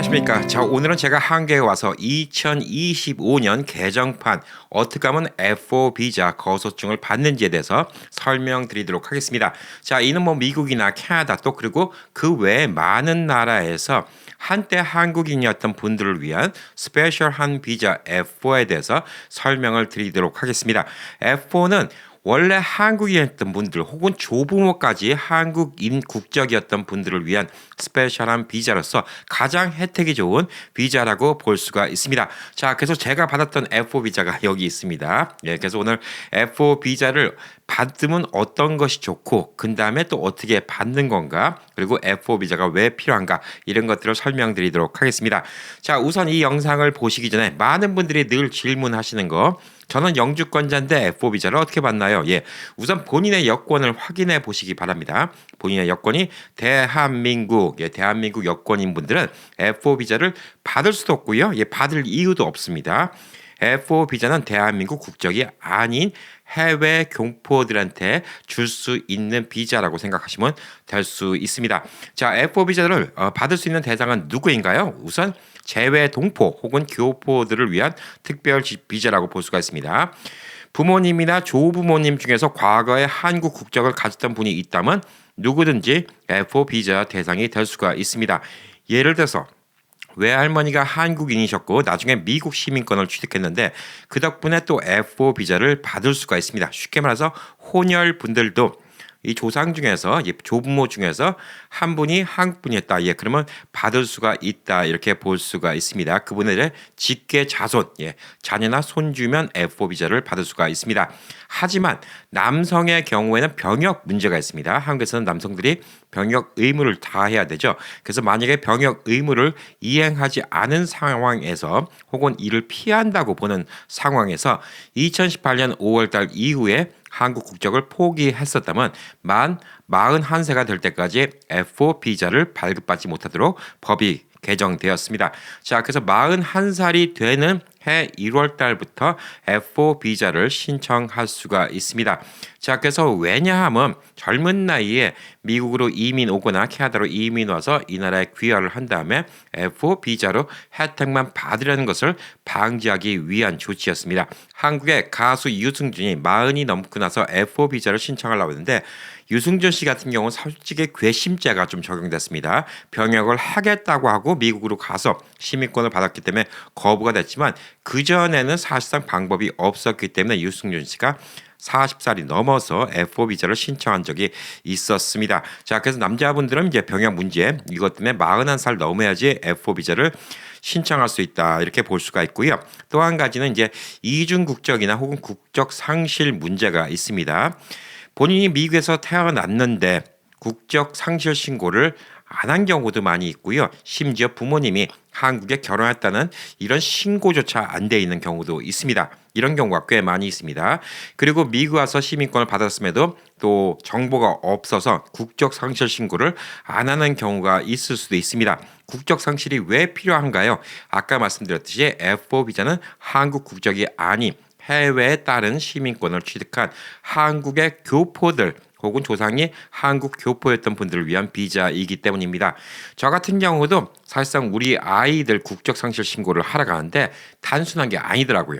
안녕하십니까. 자, 오늘은 제가 한국에 와서 2025년 개정판 어떻게 하면 F4 비자 거소증을 받는지에 대해서 설명드리도록 하겠습니다. 자, 이는 뭐 미국이나 캐나다 또 그리고 그 외에 많은 나라에서 한때 한국인이었던 분들을 위한 스페셜한 비자 F4에 대해서 설명을 드리도록 하겠습니다. F4는 원래 한국인이었던 분들 혹은 조부모까지 한국인 국적이었던 분들을 위한 스페셜한 비자로서 가장 혜택이 좋은 비자라고 볼 수가 있습니다. 자, 그래서 제가 받았던 F4 비자가 여기 있습니다. 예, 그래서 오늘 F4 비자를 받으면 어떤 것이 좋고 그 다음에 또 어떻게 받는 건가 그리고 F4 비자가 왜 필요한가 이런 것들을 설명드리도록 하겠습니다. 자, 우선 이 영상을 보시기 전에 많은 분들이 늘 질문하시는 거 저는 영주권자인데 F4 비자를 어떻게 받나요? 예, 우선 본인의 여권을 확인해 보시기 바랍니다. 본인의 여권이 대한민국, 대한민국 여권인 분들은 F4 비자를 받을 수도 없고요. 예, 받을 이유도 없습니다. F4 비자는 대한민국 국적이 아닌 해외 교포들한테 줄 수 있는 비자라고 생각하시면 될 수 있습니다. 자, F4 비자를 받을 수 있는 대상은 누구인가요? 우선 재외 동포 혹은 교포들을 위한 특별 비자라고 볼 수가 있습니다. 부모님이나 조부모님 중에서 과거에 한국 국적을 가졌던 분이 있다면 누구든지 F4 비자 대상이 될 수가 있습니다. 예를 들어서 외할머니가 한국인이셨고 나중에 미국 시민권을 취득했는데 그 덕분에 또 F4 비자를 받을 수가 있습니다. 쉽게 말해서 혼혈 분들도 이 조상 중에서 조부모 중에서 한 분이 한국 분이었다. 예, 그러면 받을 수가 있다. 이렇게 볼 수가 있습니다. 그분의 직계 자손, 자녀나 손주면 F4 비자를 받을 수가 있습니다. 하지만 남성의 경우에는 병역 문제가 있습니다. 한국에서는 남성들이 병역 의무를 다해야 되죠. 그래서 만약에 병역 의무를 이행하지 않은 상황에서 혹은 이를 피한다고 보는 상황에서 2018년 5월달 이후에 한국 국적을 포기했었다면 만 41세가 될 때까지 F4 비자를 발급받지 못하도록 법이 개정되었습니다. 자, 그래서 41살이 되는 해 1월 달부터 F4 비자를 신청할 수가 있습니다. 자, 그래서 왜냐하면 젊은 나이에 미국으로 이민 오거나 캐나다로 이민 와서 이 나라에 귀화를 한 다음에 F4 비자로 혜택만 받으려는 것을 방지하기 위한 조치였습니다. 한국의 가수 유승준이 40이 넘고 나서 F4 비자를 신청하려고 했는데 유승준 씨 같은 경우는 솔직히 괘씸죄가 좀 적용됐습니다. 병역을 하겠다고 하고 미국으로 가서 시민권을 받았기 때문에 거부가 됐지만 그전에는 사실상 방법이 없었기 때문에 유승준 씨가 40살이 넘어서 F4 비자를 신청한 적이 있었습니다. 자, 그래서 남자분들은 이제 병역 문제 이것 때문에 41살 넘어야지 F4 비자를 신청할 수 있다 이렇게 볼 수가 있고요. 또 한 가지는 이제 이중 국적이나 혹은 국적 상실 문제가 있습니다. 본인이 미국에서 태어났는데 국적 상실 신고를 안 한 경우도 많이 있고요. 심지어 부모님이 한국에 결혼했다는 이런 신고조차 안 돼 있는 경우도 있습니다. 이런 경우가 꽤 많이 있습니다. 그리고 미국 와서 시민권을 받았음에도 또 정보가 없어서 국적 상실 신고를 안 하는 경우가 있을 수도 있습니다. 국적 상실이 왜 필요한가요? 아까 말씀드렸듯이 F4 비자는 한국 국적이 아닌 해외에 따른 시민권을 취득한 한국의 교포들 혹은 조상이 한국 교포였던 분들을 위한 비자이기 때문입니다. 저 같은 경우도 사실상 우리 아이들 국적 상실 신고를 하러 가는데 단순한 게 아니더라고요.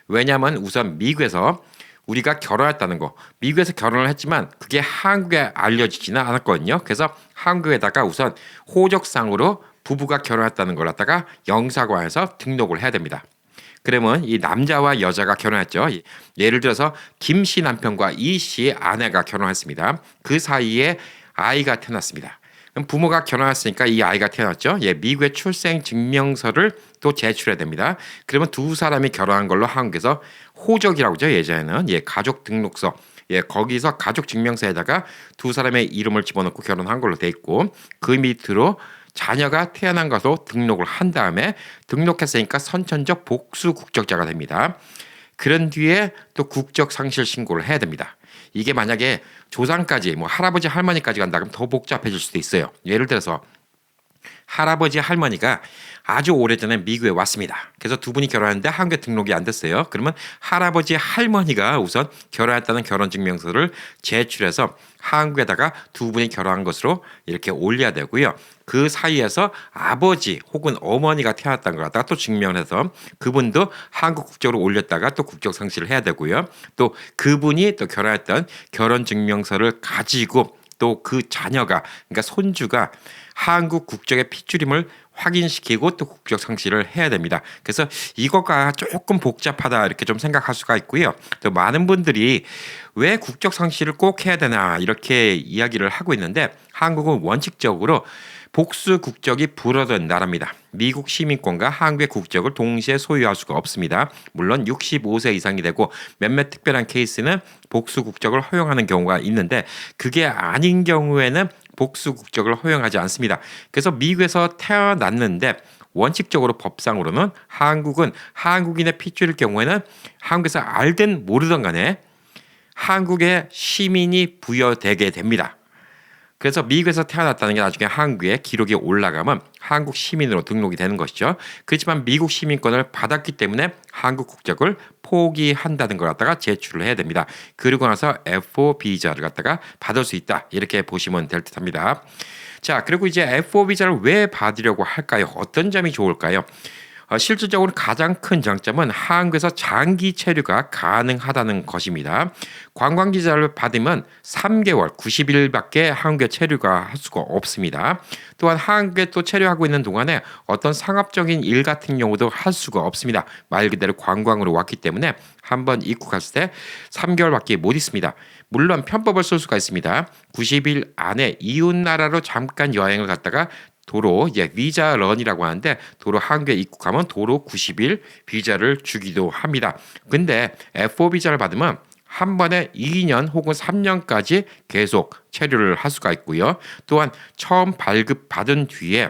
왜냐하면 우선 미국에서 우리가 결혼했다는 거, 미국에서 결혼을 했지만 그게 한국에 알려지지는 않았거든요. 그래서 한국에다가 우선 호적상으로 부부가 결혼했다는 걸 갖다가 영사관에서 등록을 해야 됩니다. 그러면 이 남자와 여자가 결혼했죠. 예를 들어서 김 씨 남편과 이 씨의 아내가 결혼했습니다. 그 사이에 아이가 태어났습니다. 그럼 부모가 결혼했으니까 이 아이가 태어났죠. 미국의 출생 증명서를 또 제출해야 됩니다. 그러면 두 사람이 결혼한 걸로 한국에서 호적이라고 하죠. 예전에는 가족 등록서. 거기서 가족 증명서에다가 두 사람의 이름을 집어넣고 결혼한 걸로 돼 있고 그 밑으로 자녀가 태어난 것으로 등록을 한 다음에 등록했으니까 선천적 복수 국적자가 됩니다. 그런 뒤에 또 국적 상실 신고를 해야 됩니다. 이게 만약에 조상까지 할아버지 할머니까지 간다 그러면 더 복잡해질 수도 있어요. 예를 들어서 할아버지 할머니가 아주 오래전에 미국에 왔습니다. 그래서 두 분이 결혼했는데 한국에 등록이 안 됐어요. 그러면 할아버지 할머니가 우선 결혼했다는 결혼증명서를 제출해서 한국에다가 두 분이 결혼한 것으로 이렇게 올려야 되고요. 그 사이에서 아버지 혹은 어머니가 태어났다는 걸 갖다가 또 증명해서 그분도 한국 국적으로 올렸다가 또 국적 상실을 해야 되고요. 또 그분이 또 결혼했던 결혼증명서를 가지고 또 그 자녀가 그러니까 손주가 한국 국적의 핏줄임을 확인시키고 또 국적 상실을 해야 됩니다. 그래서 이거가 조금 복잡하다 이렇게 좀 생각할 수가 있고요. 또 많은 분들이 왜 국적 상실을 꼭 해야 되나 이렇게 이야기를 하고 있는데 한국은 원칙적으로 복수 국적이 불어든 나라입니다. 미국 시민권과 한국의 국적을 동시에 소유할 수가 없습니다. 물론 65세 이상이 되고 몇몇 특별한 케이스는 복수 국적을 허용하는 경우가 있는데 그게 아닌 경우에는 복수 국적을 허용하지 않습니다. 그래서 미국에서 태어났는데 원칙적으로 법상으로는 한국은 한국인의 핏줄일 경우에는 한국에서 알든 모르든 간에 한국의 시민이 부여되게 됩니다. 그래서 미국에서 태어났다는 게 나중에 한국에 기록이 올라가면 한국 시민으로 등록이 되는 것이죠. 그렇지만 미국 시민권을 받았기 때문에 한국 국적을 포기한다는 걸 갖다가 제출을 해야 됩니다. 그리고 나서 F4 비자를 갖다가 받을 수 있다. 이렇게 보시면 될 듯합니다. 자, 그리고 이제 F4 비자를 왜 받으려고 할까요? 어떤 점이 좋을까요? 실질적으로 가장 큰 장점은 한국에서 장기 체류가 가능하다는 것입니다. 관광 비자를 받으면 3개월 90일밖에 한국에 체류가 할 수가 없습니다. 또한 한국에 또 체류하고 있는 동안에 어떤 상업적인 일 같은 경우도 할 수가 없습니다. 말 그대로 관광으로 왔기 때문에 한번 입국했을 때 3개월밖에 못 있습니다. 물론 편법을 쓸 수가 있습니다. 90일 안에 이웃 나라로 잠깐 여행을 갔다가 도로 비자 런이라고 하는데 도로 한국에 입국하면 도로 90일 비자를 주기도 합니다. 근데 F4 비자를 받으면 한 번에 2년 혹은 3년까지 계속 체류를 할 수가 있고요. 또한 처음 발급받은 뒤에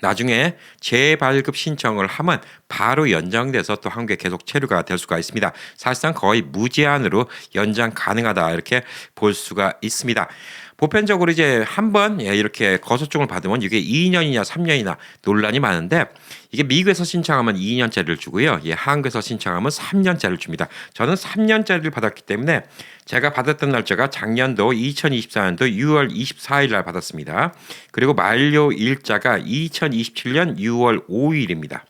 나중에 재발급 신청을 하면 바로 연장돼서 또 한국에 계속 체류가 될 수가 있습니다. 사실상 거의 무제한으로 연장 가능하다 이렇게 볼 수가 있습니다. 보편적으로 이제 한번 이렇게 거소증을 받으면 이게 2년이냐 3년이나 논란이 많은데 이게 미국에서 신청하면 2년짜리를 주고요. 한국에서 신청하면 3년짜리를 줍니다. 저는 3년짜리를 받았기 때문에 제가 받았던 날짜가 작년도 2024년도 6월 24일 날 받았습니다. 그리고 만료 일자가 2027년 6월 5일입니다.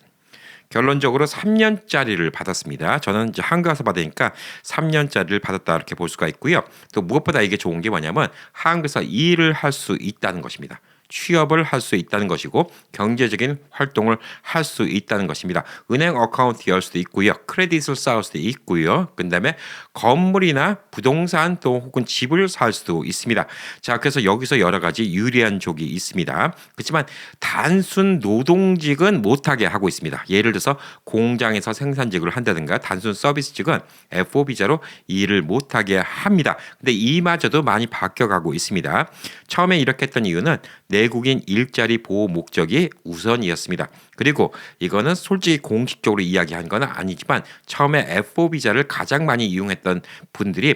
결론적으로 3년짜리를 받았습니다. 저는 이제 한국 가서 받으니까 3년짜리를 받았다 이렇게 볼 수가 있고요. 또 무엇보다 이게 좋은 게 뭐냐면 한국에서 일을 할 수 있다는 것입니다. 취업을 할 수 있다는 것이고 경제적인 활동을 할 수 있다는 것입니다. 은행 어카운트 열 수도 있고요. 크레딧을 쌓을 수도 있고요. 그다음에 건물이나 부동산 또 혹은 집을 살 수도 있습니다. 자, 그래서 여기서 여러 가지 유리한 족이 있습니다. 그렇지만 단순 노동직은 못하게 하고 있습니다. 예를 들어서 공장에서 생산직을 한다든가 단순 서비스직은 F4 비자로 일을 못하게 합니다. 근데 이마저도 많이 바뀌어가고 있습니다. 처음에 이렇게 했던 이유는 내국인 일자리 보호 목적이 우선이었습니다. 그리고 이거는 솔직히 공식적으로 이야기한 건 아니지만 처음에 F4 비자를 가장 많이 이용했던 분들이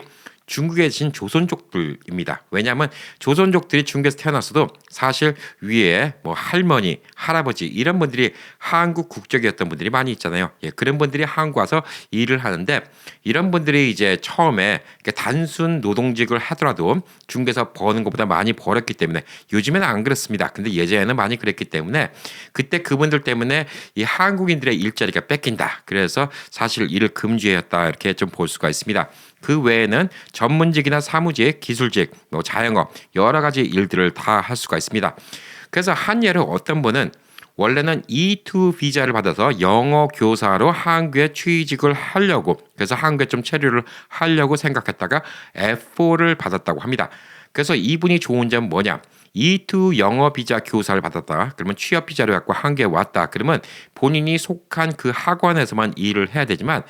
중국에 계신 조선족들입니다. 왜냐하면 조선족들이 중국에서 태어났어도 사실 위에 뭐 할머니, 할아버지 이런 분들이 한국 국적이었던 분들이 많이 있잖아요. 그런 분들이 한국 와서 일을 하는데 이런 분들이 이제 처음에 단순 노동직을 하더라도 중국에서 버는 것보다 많이 벌었기 때문에 요즘에는 안 그렇습니다. 근데 예전에는 많이 그랬기 때문에 그때 그분들 때문에 이 한국인들의 일자리가 뺏긴다. 그래서 사실 일을 금지했다 이렇게 좀 볼 수가 있습니다. 그 외에는 전문직이나 사무직, 기술직, 자영업 여러 가지 일들을 다 할 수가 있습니다. 그래서 한 예로 어떤 분은 원래는 E2 비자를 받아서 영어 교사로 한국에 취직을 하려고 그래서 한국에 좀 체류를 하려고 생각했다가 F4를 받았다고 합니다. 그래서 이분이 좋은 점은 뭐냐? E2 영어 비자 교사를 받았다. 그러면 취업 비자를 갖고 한국에 왔다. 그러면 본인이 속한 그 학원에서만 일을 해야 되지만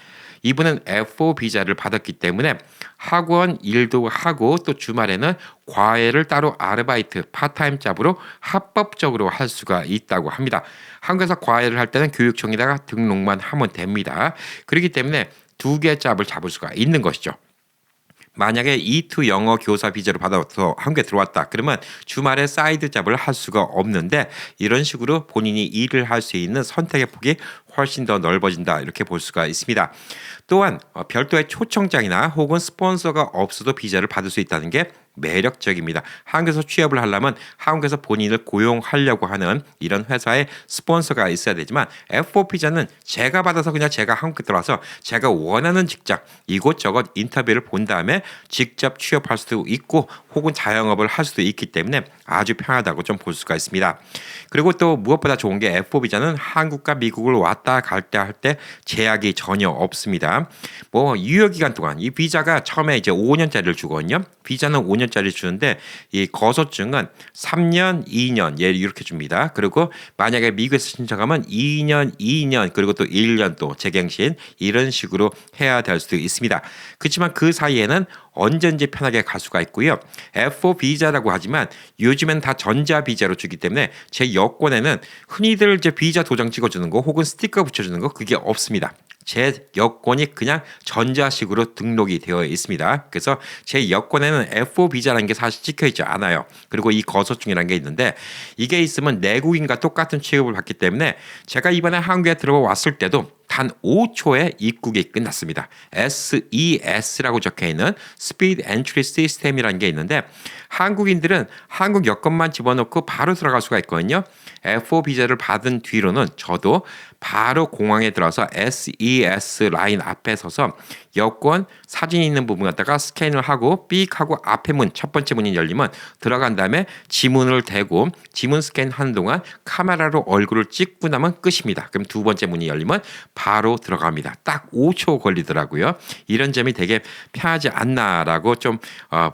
이분은 F4 비자를 받았기 때문에 학원 일도 하고 또 주말에는 과외를 따로 아르바이트, 파타임 잡으로 합법적으로 할 수가 있다고 합니다. 한국에서 과외를 할 때는 교육청에다가 등록만 하면 됩니다. 그렇기 때문에 두 개 짭을 잡을 수가 있는 것이죠. 만약에 E2 영어 교사 비자로 받아서 한국에 들어왔다. 그러면 주말에 사이드 잡을 할 수가 없는데 이런 식으로 본인이 일을 할 수 있는 선택의 폭이 훨씬 더 넓어진다. 이렇게 볼 수가 있습니다. 또한 별도의 초청장이나 혹은 스폰서가 없어도 비자를 받을 수 있다는 게 매력적입니다. 한국에서 취업을 하려면 한국에서 본인을 고용하려고 하는 이런 회사의 스폰서가 있어야 되지만 F4 비자는 제가 받아서 그냥 제가 한국에 들어와서 제가 원하는 직장 이곳저곳 인터뷰를 본 다음에 직접 취업할 수도 있고 혹은 자영업을 할 수도 있기 때문에 아주 편하다고 좀 볼 수가 있습니다. 그리고 또 무엇보다 좋은 게 F4 비자는 한국과 미국을 왔다 갈 때 제약이 전혀 없습니다. 뭐 유효 기간 동안 이 비자가 처음에 이제 5년짜리를 주거든요. 비자는 5년짜리 주는데 이 거소증은 3년, 2년 이렇게 줍니다. 그리고 만약에 미국에서 신청하면 2년 그리고 또 1년 또 재갱신 이런 식으로 해야 될 수도 있습니다. 그렇지만 그 사이에는 언제든지 편하게 갈 수가 있고요. F4 비자라고 하지만 요즘엔 다 전자 비자로 주기 때문에 제 여권에는 흔히들 이제 비자 도장 찍어주는 거 혹은 스티커 붙여주는 거 그게 없습니다. 제 여권이 그냥 전자식으로 등록이 되어 있습니다. 그래서 제 여권에는 F4 비자라는 게 사실 찍혀 있지 않아요. 그리고 이 거소증이라는 게 있는데 이게 있으면 내국인과 똑같은 취급을 받기 때문에 제가 이번에 한국에 들어왔을 때도 단 5초에 입국이 끝났습니다. SES라고 적혀있는 Speed Entry System이라는 게 있는데 한국인들은 한국 여권만 집어넣고 바로 들어갈 수가 있거든요. F4 비자를 받은 뒤로는 저도 바로 공항에 들어서 SES 라인 앞에 서서 여권 사진이 있는 부분 갖다가 스캔을 하고 삑 하고 앞에 문 첫 번째 문이 열리면 들어간 다음에 지문을 대고 지문 스캔하는 동안 카메라로 얼굴을 찍고 나면 끝입니다. 그럼 두 번째 문이 열리면 바로 들어갑니다. 딱 5초 걸리더라고요. 이런 점이 되게 편하지 않나라고 좀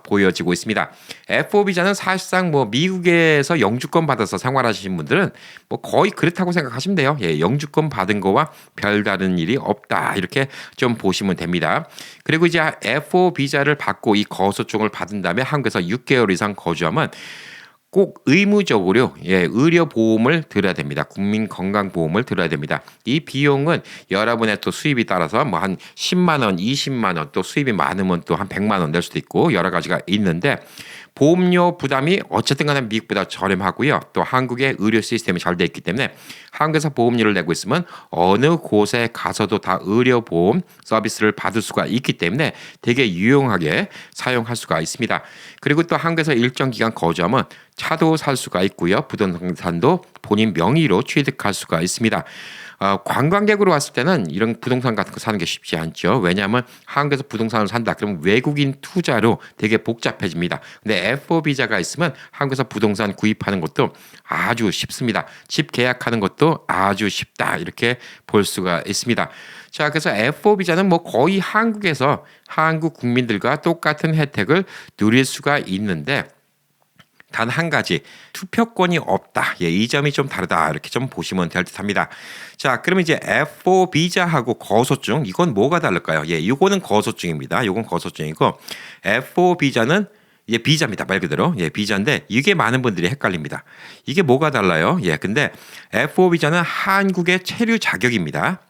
보여지고 있습니다. F4 비자는 사실상 뭐 미국에서 영주권 받아서 생활하시는 분들은 뭐 거의 그렇다고 생각하시면 돼요. 예, 영주권 받은 거와 별다른 일이 없다 이렇게 좀 보시면 됩니다. 그리고 이제 F4 비자를 받고 이 거소증을 받은 다음에 한국에서 6개월 이상 거주하면 꼭 의무적으로 의료보험을 들어야 됩니다. 국민건강보험을 들어야 됩니다. 이 비용은 여러분의 또 수입이 따라서 뭐 한 10만 원, 20만 원 또 수입이 많으면 또 한 100만 원 낼 수도 있고 여러 가지가 있는데 보험료 부담이 어쨌든 간에 미국보다 저렴하고요. 또 한국의 의료 시스템이 잘 돼 있기 때문에 한국에서 보험료를 내고 있으면 어느 곳에 가서도 다 의료보험 서비스를 받을 수가 있기 때문에 되게 유용하게 사용할 수가 있습니다. 그리고 또 한국에서 일정 기간 거주하면 차도 살 수가 있고요. 부동산도 본인 명의로 취득할 수가 있습니다. 관광객으로 왔을 때는 이런 부동산 같은 거 사는 게 쉽지 않죠. 왜냐하면 한국에서 부동산을 산다. 그러면 외국인 투자로 되게 복잡해집니다. 근데 F4 비자가 있으면 한국에서 부동산 구입하는 것도 아주 쉽습니다. 집 계약하는 것도 아주 쉽다. 이렇게 볼 수가 있습니다. 자, 그래서 F4 비자는 뭐 거의 한국에서 한국 국민들과 똑같은 혜택을 누릴 수가 있는데 단 한 가지 투표권이 없다. 이 점이 좀 다르다. 이렇게 좀 보시면 될 듯합니다. 자, 그러면 이제 F4 비자하고 거소증 이건 뭐가 다를까요? 이거는 거소증입니다. 이건 거소증이고 F4 비자는 비자입니다. 말 그대로. 비자인데 이게 많은 분들이 헷갈립니다. 이게 뭐가 달라요? 근데 F4 비자는 한국의 체류 자격입니다.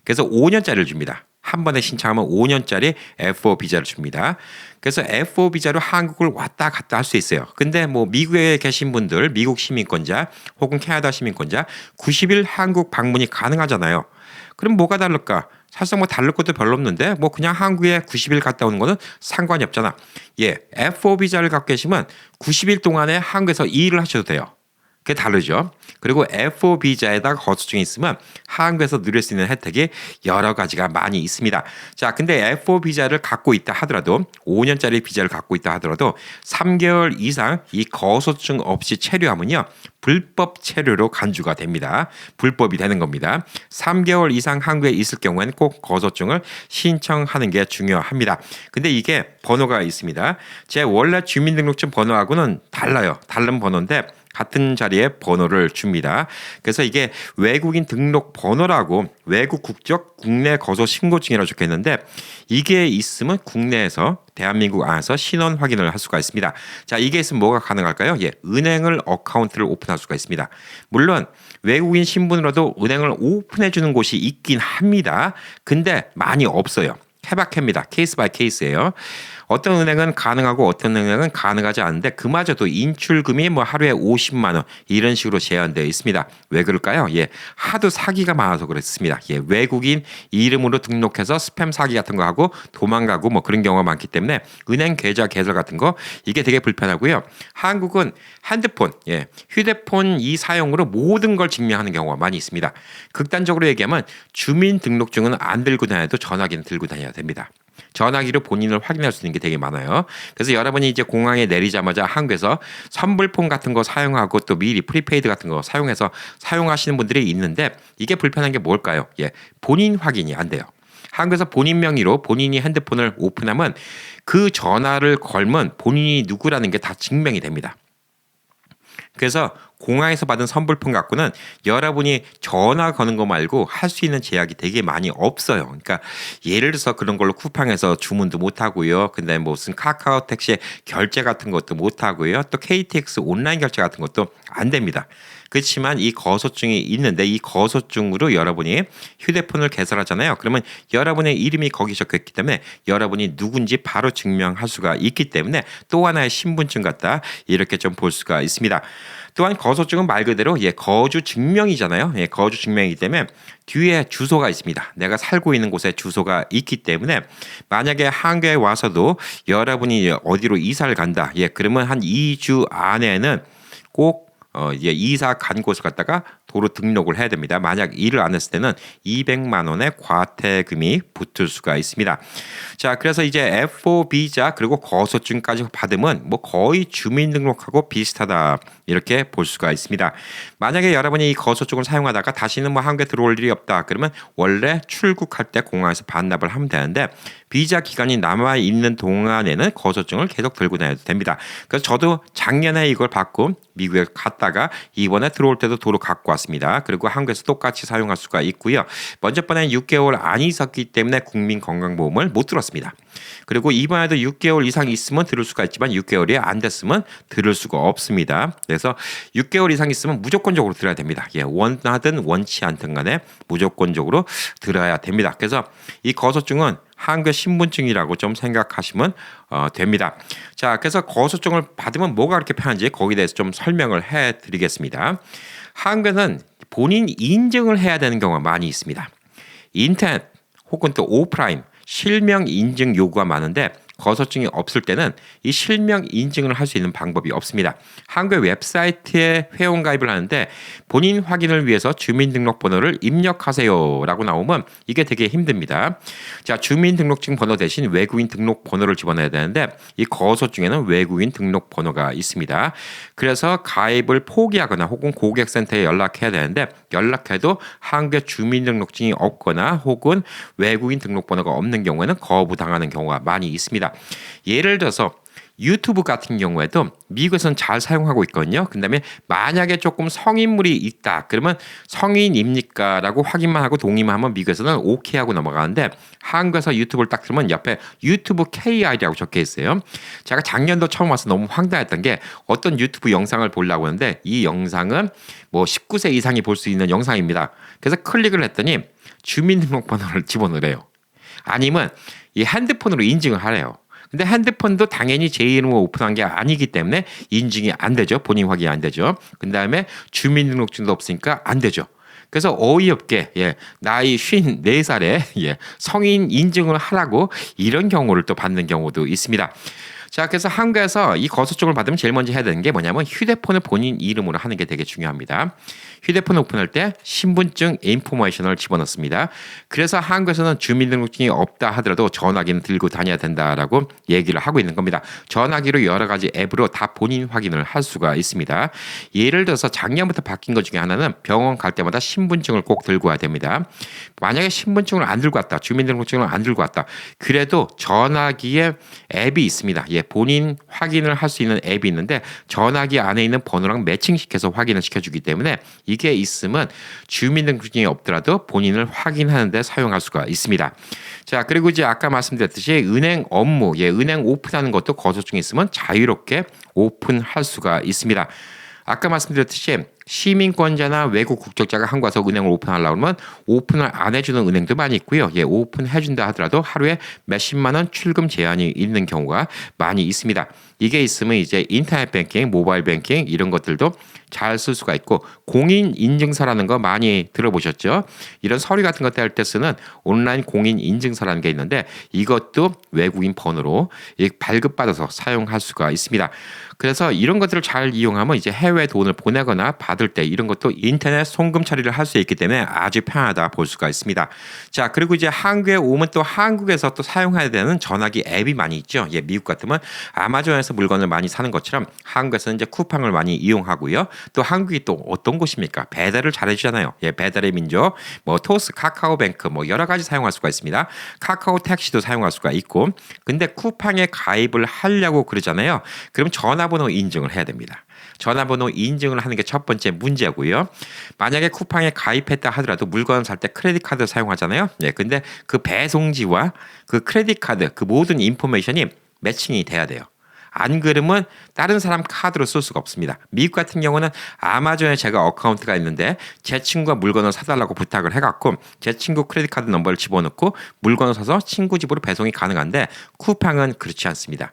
그래서 5년짜리를 줍니다. 한 번에 신청하면 5년짜리 F4 비자를 줍니다. 그래서 F4 비자로 한국을 왔다 갔다 할 수 있어요. 근데 뭐 미국에 계신 분들, 미국 시민권자 혹은 캐나다 시민권자 90일 한국 방문이 가능하잖아요. 그럼 뭐가 다를까? 사실상 뭐 다를 것도 별로 없는데 뭐 그냥 한국에 90일 갔다 오는 거는 상관이 없잖아. F4 비자를 갖고 계시면 90일 동안에 한국에서 일을 하셔도 돼요. 그게 다르죠. 그리고 F4 비자에다가 거소증이 있으면 한국에서 누릴 수 있는 혜택이 여러 가지가 많이 있습니다. 자, 근데 F4 비자를 갖고 있다 하더라도 5년짜리 비자를 갖고 있다 하더라도 3개월 이상 이 거소증 없이 체류하면요. 불법 체류로 간주가 됩니다. 불법이 되는 겁니다. 3개월 이상 한국에 있을 경우에는 꼭 거소증을 신청하는 게 중요합니다. 근데 이게 번호가 있습니다. 제 원래 주민등록증 번호하고는 달라요. 다른 번호인데 같은 자리에 번호를 줍니다. 그래서 이게 외국인 등록 번호라고 외국 국적 국내 거소 신고증이라고 적혀있는데 이게 있으면 국내에서 대한민국 안에서 신원 확인을 할 수가 있습니다. 자, 이게 있으면 뭐가 가능할까요? 은행을 어카운트를 오픈할 수가 있습니다. 물론 외국인 신분으로도 은행을 오픈해 주는 곳이 있긴 합니다. 근데 많이 없어요. 케바케입니다. 케이스 바이 케이스예요. 어떤 은행은 가능하고 어떤 은행은 가능하지 않은데 그마저도 인출금이 뭐 하루에 50만 원 이런 식으로 제한되어 있습니다. 왜 그럴까요? 예, 하도 사기가 많아서 그렇습니다. 예, 외국인 이름으로 등록해서 스팸 사기 같은 거 하고 도망가고 뭐 그런 경우가 많기 때문에 은행 계좌 개설 같은 거 이게 되게 불편하고요. 한국은 핸드폰, 예, 휴대폰 이 사용으로 모든 걸 증명하는 경우가 많이 있습니다. 극단적으로 얘기하면 주민등록증은 안 들고 다녀도 전화기는 들고 다녀야 됩니다. 전화기로 본인을 확인할 수 있는 게 되게 많아요. 그래서 여러분이 이제 공항에 내리자마자 한국에서 선불폰 같은 거 사용하고 또 미리 프리페이드 같은 거 사용해서 사용하시는 분들이 있는데 이게 불편한 게 뭘까요? 예, 본인 확인이 안 돼요. 한국에서 본인 명의로 본인이 핸드폰을 오픈하면 그 전화를 걸면 본인이 누구라는 게 다 증명이 됩니다. 그래서 공항에서 받은 선불폰 갖고는 여러분이 전화 거는 거 말고 할 수 있는 제약이 되게 많이 없어요. 그러니까 예를 들어서 그런 걸로 쿠팡에서 주문도 못 하고요. 근데 무슨 카카오 택시 결제 같은 것도 못 하고요. 또 KTX 온라인 결제 같은 것도 안 됩니다. 그렇지만 이 거소증이 있는데 이 거소증으로 여러분이 휴대폰을 개설하잖아요. 그러면 여러분의 이름이 거기 적혀 있기 때문에 여러분이 누군지 바로 증명할 수가 있기 때문에 또 하나의 신분증 같다 이렇게 좀 볼 수가 있습니다. 또한 거소증은 말 그대로 거주 증명이잖아요. 거주 증명이기 때문에 뒤에 주소가 있습니다. 내가 살고 있는 곳에 주소가 있기 때문에 만약에 한국에 와서도 여러분이 어디로 이사를 간다. 그러면 한 2주 안에는 꼭 이사 간 곳을 갖다가 도로 등록을 해야 됩니다. 만약 일을 안 했을 때는 200만 원의 과태금이 붙을 수가 있습니다. 자, 그래서 이제 F4 비자 그리고 거소증까지 받으면 뭐 거의 주민등록하고 비슷하다 이렇게 볼 수가 있습니다. 만약에 여러분이 이 거소증을 사용하다가 다시는 뭐 한국에 들어올 일이 없다 그러면 원래 출국할 때 공항에서 반납을 하면 되는데 비자 기간이 남아 있는 동안에는 거소증을 계속 들고 다녀도 됩니다. 그래서 저도 작년에 이걸 받고 미국에 갔다가 이번에 들어올 때도 도로 갖고 왔습니다. 그리고 한국에서 똑같이 사용할 수가 있고요. 먼저 번에는 6개월 안 있었기 때문에 국민건강보험을 못 들었습니다. 그리고 이번에도 6개월 이상 있으면 들을 수가 있지만 6개월이 안 됐으면 들을 수가 없습니다. 그래서 6개월 이상 있으면 무조건적으로 들어야 됩니다. 원하든 원치 않든 간에 무조건적으로 들어야 됩니다. 그래서 이 거소증은 한국 신분증이라고 좀 생각하시면 됩니다. 자, 그래서 거소증을 받으면 뭐가 그렇게 편한지 거기에 대해서 좀 설명을 해드리겠습니다. 한국에는 본인 인증을 해야 되는 경우가 많이 있습니다. 인터넷 혹은 또 오프라인 실명 인증 요구가 많은데 거소증이 없을 때는 이 실명 인증을 할 수 있는 방법이 없습니다. 한국 웹사이트에 회원가입을 하는데 본인 확인을 위해서 주민등록번호를 입력하세요라고 나오면 이게 되게 힘듭니다. 자, 주민등록증 번호 대신 외국인 등록번호를 집어넣어야 되는데 이 거소증에는 외국인 등록번호가 있습니다. 그래서 가입을 포기하거나 혹은 고객센터에 연락해야 되는데 연락해도 한국에 주민등록증이 없거나 혹은 외국인 등록번호가 없는 경우에는 거부당하는 경우가 많이 있습니다. 예를 들어서 유튜브 같은 경우에도 미국에서는 잘 사용하고 있거든요. 그 다음에 만약에 조금 성인물이 있다. 그러면 성인입니까? 라고 확인만 하고 동의만 하면 미국에서는 오케이 하고 넘어가는데 한국에서 유튜브를 딱 들으면 옆에 유튜브 KI라고 적혀 있어요. 제가 작년도 처음 와서 너무 황당했던 게 어떤 유튜브 영상을 보려고 하는데 이 영상은 뭐 19세 이상이 볼 수 있는 영상입니다. 그래서 클릭을 했더니 주민등록번호를 집어넣으래요. 아니면 이 핸드폰으로 인증을 하래요. 근데 핸드폰도 당연히 제 이름으로 오픈한 게 아니기 때문에 인증이 안 되죠. 본인 확인이 안 되죠. 그 다음에 주민등록증도 없으니까 안 되죠. 그래서 어이없게 나이 54살에 성인 인증을 하라고 이런 경우를 또 받는 경우도 있습니다. 자, 그래서 한국에서 이 거소증을 받으면 제일 먼저 해야 되는 게 뭐냐면 휴대폰을 본인 이름으로 하는 게 되게 중요합니다. 휴대폰 오픈할 때 신분증 인포메이션을 집어넣습니다. 그래서 한국에서는 주민등록증이 없다 하더라도 전화기는 들고 다녀야 된다라고 얘기를 하고 있는 겁니다. 전화기로 여러 가지 앱으로 다 본인 확인을 할 수가 있습니다. 예를 들어서 작년부터 바뀐 것 중에 하나는 병원 갈 때마다 신분증을 꼭 들고 와야 됩니다. 만약에 신분증을 안 들고 왔다, 주민등록증을 안 들고 왔다, 그래도 전화기에 앱이 있습니다. 본인 확인을 할 수 있는 앱이 있는데 전화기 안에 있는 번호랑 매칭시켜서 확인을 시켜주기 때문에 이게 있으면 주민등록증이 없더라도 본인을 확인하는 데 사용할 수가 있습니다. 자, 그리고 이제 아까 말씀드렸듯이 은행 업무, 은행 오픈하는 것도 거소증이 있으면 자유롭게 오픈할 수가 있습니다. 아까 말씀드렸듯이 시민권자나 외국 국적자가 한국 와서 은행을 오픈하려고 하면 오픈을 안 해주는 은행도 많이 있고요. 예, 오픈해준다 하더라도 하루에 몇십만 원 출금 제한이 있는 경우가 많이 있습니다. 이게 있으면 이제 인터넷 뱅킹, 모바일 뱅킹 이런 것들도 잘 쓸 수가 있고 공인 인증서라는 거 많이 들어보셨죠? 이런 서류 같은 것 뗄 때 쓰는 온라인 공인 인증서라는 게 있는데 이것도 외국인 번호로 발급받아서 사용할 수가 있습니다. 그래서 이런 것들을 잘 이용하면 이제 해외 돈을 보내거나 받을 때 이런 것도 인터넷 송금 처리를 할 수 있기 때문에 아주 편하다 볼 수가 있습니다. 자, 그리고 이제 한국에 오면 또 한국에서 또 사용해야 되는 전화기 앱이 많이 있죠. 예, 미국 같으면 아마존에서 물건을 많이 사는 것처럼 한국에서는 이제 쿠팡을 많이 이용하고요. 또 한국이 또 어떤 곳입니까? 배달을 잘해주잖아요. 예, 배달의 민족, 뭐 토스, 카카오뱅크, 뭐 여러 가지 사용할 수가 있습니다. 카카오 택시도 사용할 수가 있고, 근데 쿠팡에 가입을 하려고 그러잖아요. 그럼 전화번호 인증을 해야 됩니다. 전화번호 인증을 하는 게 첫 번째 문제고요. 만약에 쿠팡에 가입했다 하더라도 물건을 살 때 크레딧 카드 사용하잖아요. 예, 근데 그 배송지와 그 크레딧 카드 그 모든 인포메이션이 매칭이 돼야 돼요. 안 그러면 다른 사람 카드로 쓸 수가 없습니다. 미국 같은 경우는 아마존에 제가 어카운트가 있는데 제 친구가 물건을 사달라고 부탁을 해갖고 제 친구 크레딧 카드 넘버를 집어넣고 물건을 사서 친구 집으로 배송이 가능한데 쿠팡은 그렇지 않습니다.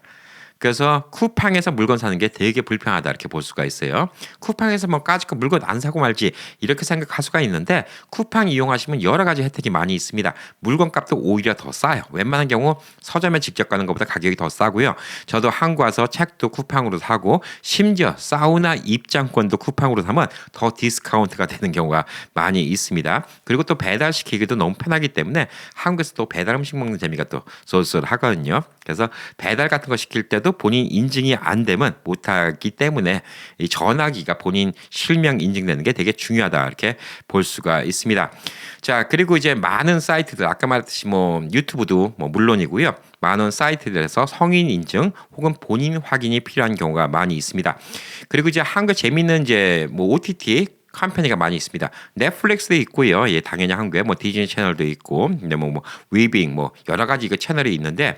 그래서 쿠팡에서 물건 사는 게 되게 불편하다 이렇게 볼 수가 있어요. 쿠팡에서 뭐 까짓거 물건 안 사고 말지 이렇게 생각할 수가 있는데 쿠팡 이용하시면 여러 가지 혜택이 많이 있습니다. 물건 값도 오히려 더 싸요. 웬만한 경우 서점에 직접 가는 것보다 가격이 더 싸고요. 저도 한국 와서 책도 쿠팡으로 사고 심지어 사우나 입장권도 쿠팡으로 사면 더 디스카운트가 되는 경우가 많이 있습니다. 그리고 또 배달시키기도 너무 편하기 때문에 한국에서 또 배달 음식 먹는 재미가 또 쏠쏠하거든요. 그래서 배달 같은 거 시킬 때도 본인 인증이 안 되면 못하기 때문에 이 전화기가 본인 실명 인증되는 게 되게 중요하다 이렇게 볼 수가 있습니다. 자, 그리고 이제 많은 사이트들 아까 말했듯이 뭐 유튜브도 뭐 물론이고요. 많은 사이트들에서 성인 인증 혹은 본인 확인이 필요한 경우가 많이 있습니다. 그리고 이제 한국 재미있는 이제 뭐 OTT 컴퍼니가 많이 있습니다. 넷플릭스도 있고요. 예, 당연히 한국에 뭐 디즈니 채널도 있고, 근데 뭐 위빙 뭐 여러 가지 그 채널이 있는데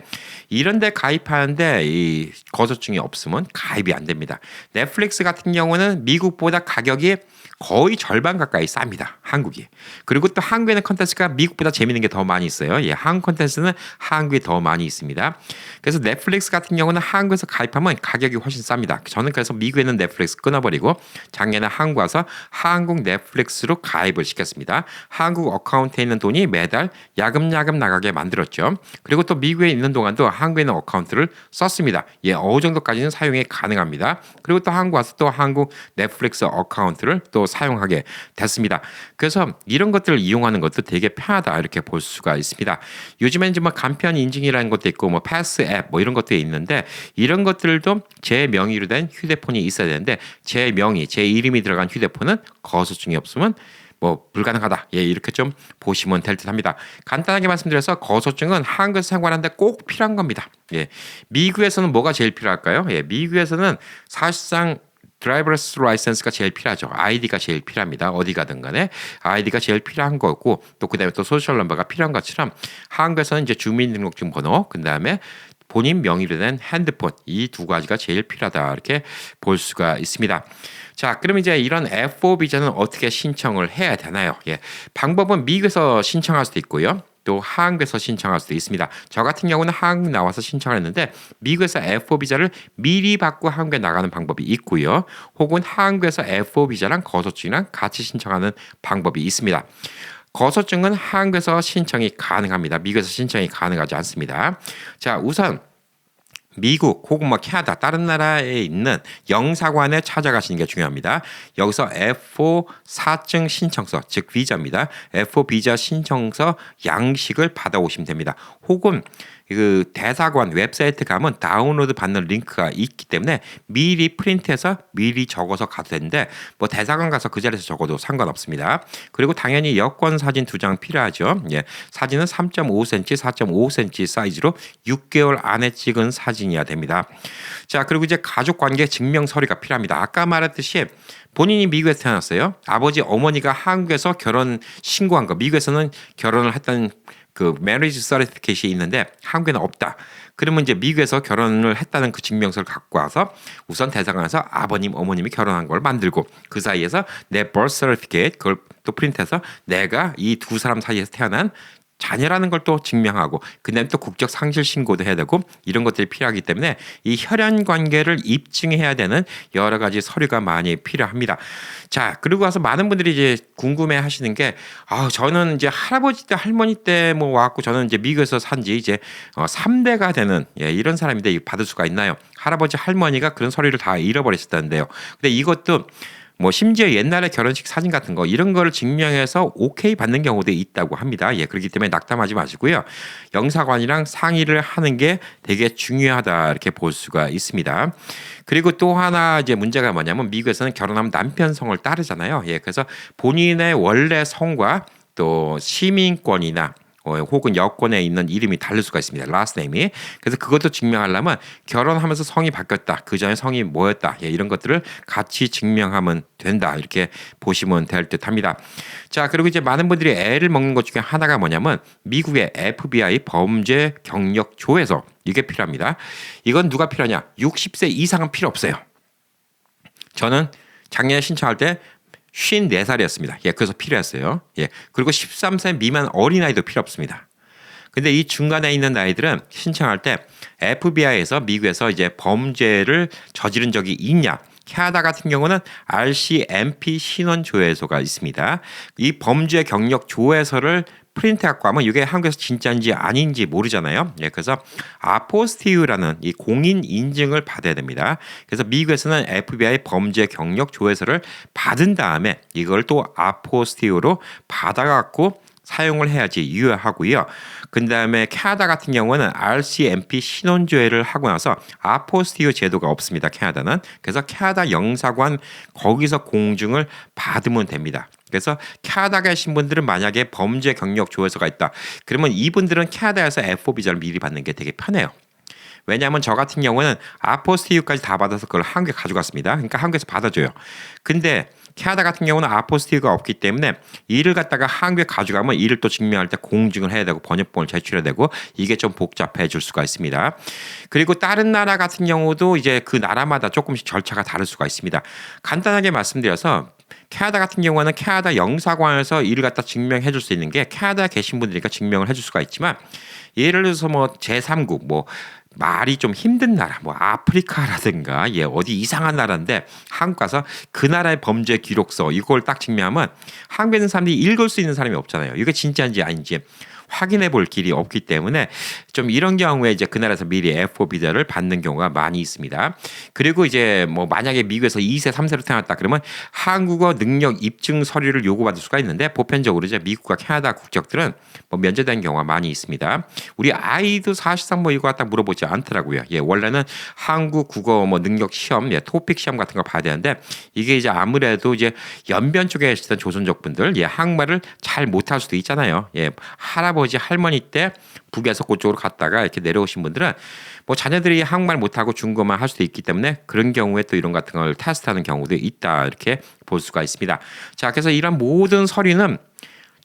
이런데 가입하는데 이 거소증이 없으면 가입이 안 됩니다. 넷플릭스 같은 경우는 미국보다 가격이 거의 절반 가까이 쌉니다. 한국이. 그리고 또 한국에는 컨텐츠가 미국보다 재밌는 게 더 많이 있어요. 예, 한국 컨텐츠는 한국이 더 많이 있습니다. 그래서 넷플릭스 같은 경우는 한국에서 가입하면 가격이 훨씬 쌉니다. 저는 그래서 미국에는 넷플릭스 끊어버리고 작년에 한국 와서 한국 넷플릭스로 가입을 시켰습니다. 한국 어카운트에 있는 돈이 매달 야금야금 나가게 만들었죠. 그리고 또 미국에 있는 동안도 한국에 있는 어카운트를 썼습니다. 예, 어느 정도까지는 사용이 가능합니다. 그리고 또 한국 와서 또 한국 넷플릭스 어카운트를 또 사용하게 됐습니다. 그래서 이런 것들을 이용하는 것도 되게 편하다 이렇게 볼 수가 있습니다. 요즘엔 이제 뭐 간편 인증이라는 것도 있고 뭐 패스 앱 뭐 이런 것도 있는데 이런 것들도 제 명의로 된 휴대폰이 있어야 되는데 제 명의, 제 이름이 들어간 휴대폰은 거소증이 없으면 뭐 불가능하다. 예, 이렇게 좀 보시면 될 듯합니다. 간단하게 말씀드려서 거소증은 한국에서 생활하는데 꼭 필요한 겁니다. 예, 미국에서는 뭐가 제일 필요할까요? 예, 미국에서는 사실상 드라이버스 라이센스가 제일 필요하죠. 아이디가 제일 필요합니다. 어디 가든 간에 아이디가 제일 필요한 거고 또 그다음에 또 소셜 넘버가 필요한 것처럼 한국에서는 이제 주민등록증 번호 그다음에 본인 명의로 된 핸드폰 이 두 가지가 제일 필요하다 이렇게 볼 수가 있습니다. 자, 그럼 이제 이런 F4 비자는 어떻게 신청을 해야 되나요? 예, 방법은 미국에서 신청할 수도 있고요. 또 한국에서 신청할 수도 있습니다. 저 같은 경우는 한국 나와서 신청을 했는데 미국에서 F4 비자를 미리 받고 한국에 나가는 방법이 있고요. 혹은 한국에서 F4 비자랑 거소증이랑 같이 신청하는 방법이 있습니다. 거소증은 한국에서 신청이 가능합니다. 미국에서 신청이 가능하지 않습니다. 자, 우선 미국 혹은 뭐 캐나다 다른 나라에 있는 영사관에 찾아가시는 게 중요합니다. 여기서 F4 사증 신청서 즉 비자입니다. F4 비자 신청서 양식을 받아오시면 됩니다. 혹은 그 대사관 웹사이트 가면 다운로드 받는 링크가 있기 때문에 미리 프린트해서 미리 적어서 가도 되는데 뭐 대사관 가서 그 자리에서 적어도 상관없습니다. 그리고 당연히 여권 사진 2장 필요하죠. 예, 사진은 3.5cm, 4.5cm 사이즈로 6개월 안에 찍은 사진이어야 됩니다. 자, 그리고 이제 가족관계 증명 서류가 필요합니다. 아까 말했듯이 본인이 미국에서 태어났어요. 아버지, 어머니가 한국에서 결혼 신고한 거, 미국에서는 결혼을 했던 그 marriage certificate이 있는데 한국에는 없다. 그러면 이제 미국에서 결혼을 했다는 그 증명서를 갖고 와서 우선 대사관에서 아버님, 어머님이 결혼한 걸 만들고 그 사이에서 내 birth certificate 그걸 또 프린트해서 내가 이 두 사람 사이에서 태어난 자녀라는 걸 또 증명하고 그다음에 또 국적 상실 신고도 해야 되고 이런 것들이 필요하기 때문에 이 혈연 관계를 입증해야 되는 여러 가지 서류가 많이 필요합니다. 자, 그리고 와서 많은 분들이 이제 궁금해 하시는 게 저는 이제 할아버지 때 할머니 때 뭐 와갖고 저는 이제 미국에서 산지 이제 3대가 되는 이런 사람인데 받을 수가 있나요? 할아버지 할머니가 그런 서류를 다 잃어버리셨다는데요. 근데 이것도 뭐 심지어 옛날에 결혼식 사진 같은 거 이런 거를 증명해서 오케이 받는 경우도 있다고 합니다. 그렇기 때문에 낙담하지 마시고요. 영사관이랑 상의를 하는 게 되게 중요하다 이렇게 볼 수가 있습니다. 그리고 또 하나 이제 문제가 뭐냐면 미국에서는 결혼하면 남편 성을 따르잖아요. 그래서 본인의 원래 성과 또 시민권이나 혹은 여권에 있는 이름이 다를 수가 있습니다. last name이. 그래서 그것도 증명하려면 결혼하면서 성이 바뀌었다. 그 전에 성이 뭐였다. 이런 것들을 같이 증명하면 된다. 이렇게 보시면 될 듯합니다. 자, 그리고 이제 많은 분들이 애를 먹는 것 중에 하나가 뭐냐면 미국의 FBI 범죄 경력 조회서 이게 필요합니다. 이건 누가 필요하냐? 60세 이상은 필요 없어요. 저는 작년에 신청할 때 54살이었습니다. 그래서 필요했어요. 그리고 13세 미만 어린아이도 필요 없습니다. 근데 이 중간에 있는 나이들은 신청할 때 FBI에서 미국에서 이제 범죄를 저지른 적이 있냐? 캐나다 같은 경우는 RCMP 신원조회소가 있습니다. 이 범죄 경력 조회서를 프린트 갖고 하면 이게 한국에서 진짜인지 아닌지 모르잖아요. 그래서 아포스티유라는 이 공인 인증을 받아야 됩니다. 그래서 미국에서는 FBI 범죄 경력 조회서를 받은 다음에 이걸 또 아포스티유로 받아갖고 사용을 해야지 유효하고요. 그 다음에 캐나다 같은 경우는 RCMP 신원조회를 하고 나서 아포스티유 제도가 없습니다. 캐나다는. 그래서 캐나다 영사관 거기서 공증을 받으면 됩니다. 그래서 캐나다에 계신 분들은 만약에 범죄 경력 조회서가 있다. 그러면 이분들은 캐나다에서 F4 비자를 미리 받는 게 되게 편해요. 왜냐하면 저 같은 경우는 아포스티유까지 다 받아서 그걸 한국에 가져갔습니다. 그러니까 한국에서 받아줘요. 근데 캐나다 같은 경우는 아포스티유가 없기 때문에 이를 갖다가 한국에 가져가면 이를 또 증명할 때 공증을 해야 되고 번역본을 제출해야 되고 이게 좀 복잡해질 수가 있습니다. 그리고 다른 나라 같은 경우도 이제 그 나라마다 조금씩 절차가 다를 수가 있습니다. 간단하게 말씀드려서 캐나다 같은 경우는 캐나다 영사관에서 이를 갖다 증명해 줄 수 있는 게 캐나다에 계신 분들이니까 증명을 해줄 수가 있지만 예를 들어서 뭐 제3국 뭐 말이 좀 힘든 나라, 뭐 아프리카라든가 어디 이상한 나라인데 한국 가서 그 나라의 범죄 기록서 이걸 딱 증명하면 한국에 있는 사람들이 읽을 수 있는 사람이 없잖아요. 이게 진짜인지 아닌지 확인해 볼 길이 없기 때문에 좀 이런 경우에 이제 그 나라에서 미리 F4 비자를 받는 경우가 많이 있습니다. 그리고 이제 뭐 만약에 미국에서 2세, 3세로 태어났다 그러면 한국어 능력 입증 서류를 요구받을 수가 있는데 보편적으로 이제 미국과 캐나다 국적들은 뭐 면제된 경우가 많이 있습니다. 우리 아이도 사실상 뭐 이거 갖다 물어보지 않더라고요. 원래는 한국 국어 뭐 능력 시험, 토픽 시험 같은 거 봐야 되는데 이게 이제 아무래도 이제 연변 쪽에 계시던 조선족 분들 한국말을 잘 못할 수도 있잖아요. 할아버지 할머니 때 북에서 그쪽으로 갔다가 이렇게 내려오신 분들은 뭐 자녀들이 한국말 못하고 중국어만 할 수도 있기 때문에 그런 경우에 또 이런 같은 걸 테스트하는 경우도 있다 이렇게 볼 수가 있습니다. 자, 그래서 이런 모든 서류는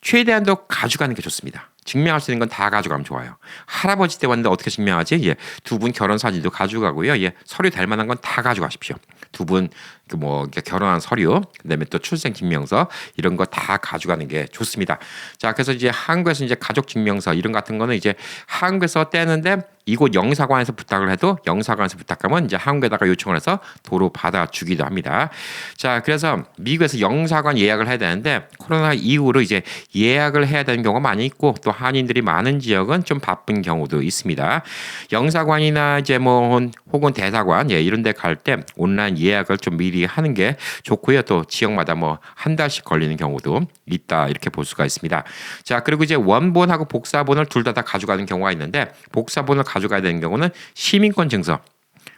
최대한도 가져가는 게 좋습니다. 증명할 수 있는 건 다 가져가면 좋아요. 할아버지 때 왔는데 어떻게 증명하지? 두 분 결혼 사진도 가져가고요. 서류 될 만한 건 다 가져가십시오. 두 분 뭐 결혼한 서류, 그다음에 또 출생 증명서 이런 거 다 가져가는 게 좋습니다. 자, 그래서 이제 한국에서 이제 가족 증명서 이런 같은 거는 이제 한국에서 떼는데 이곳 영사관에서 부탁을 해도 영사관에서 부탁하면 이제 한국에다가 요청을 해서 도로 받아주기도 합니다. 자, 그래서 미국에서 영사관 예약을 해야 되는데 코로나 이후로 이제 예약을 해야 되는 경우가 많이 있고 또 한인들이 많은 지역은 좀 바쁜 경우도 있습니다. 영사관이나 이제 뭐 혹은 대사관 이런 데 갈 때 온라인 예약을 좀 미리 하는 게 좋고요. 또 지역마다 뭐 한 달씩 걸리는 경우도 있다 이렇게 볼 수가 있습니다. 자, 그리고 이제 원본하고 복사본을 둘 다 가져가는 경우가 있는데 복사본을 가져가야 되는 경우는 시민권 증서,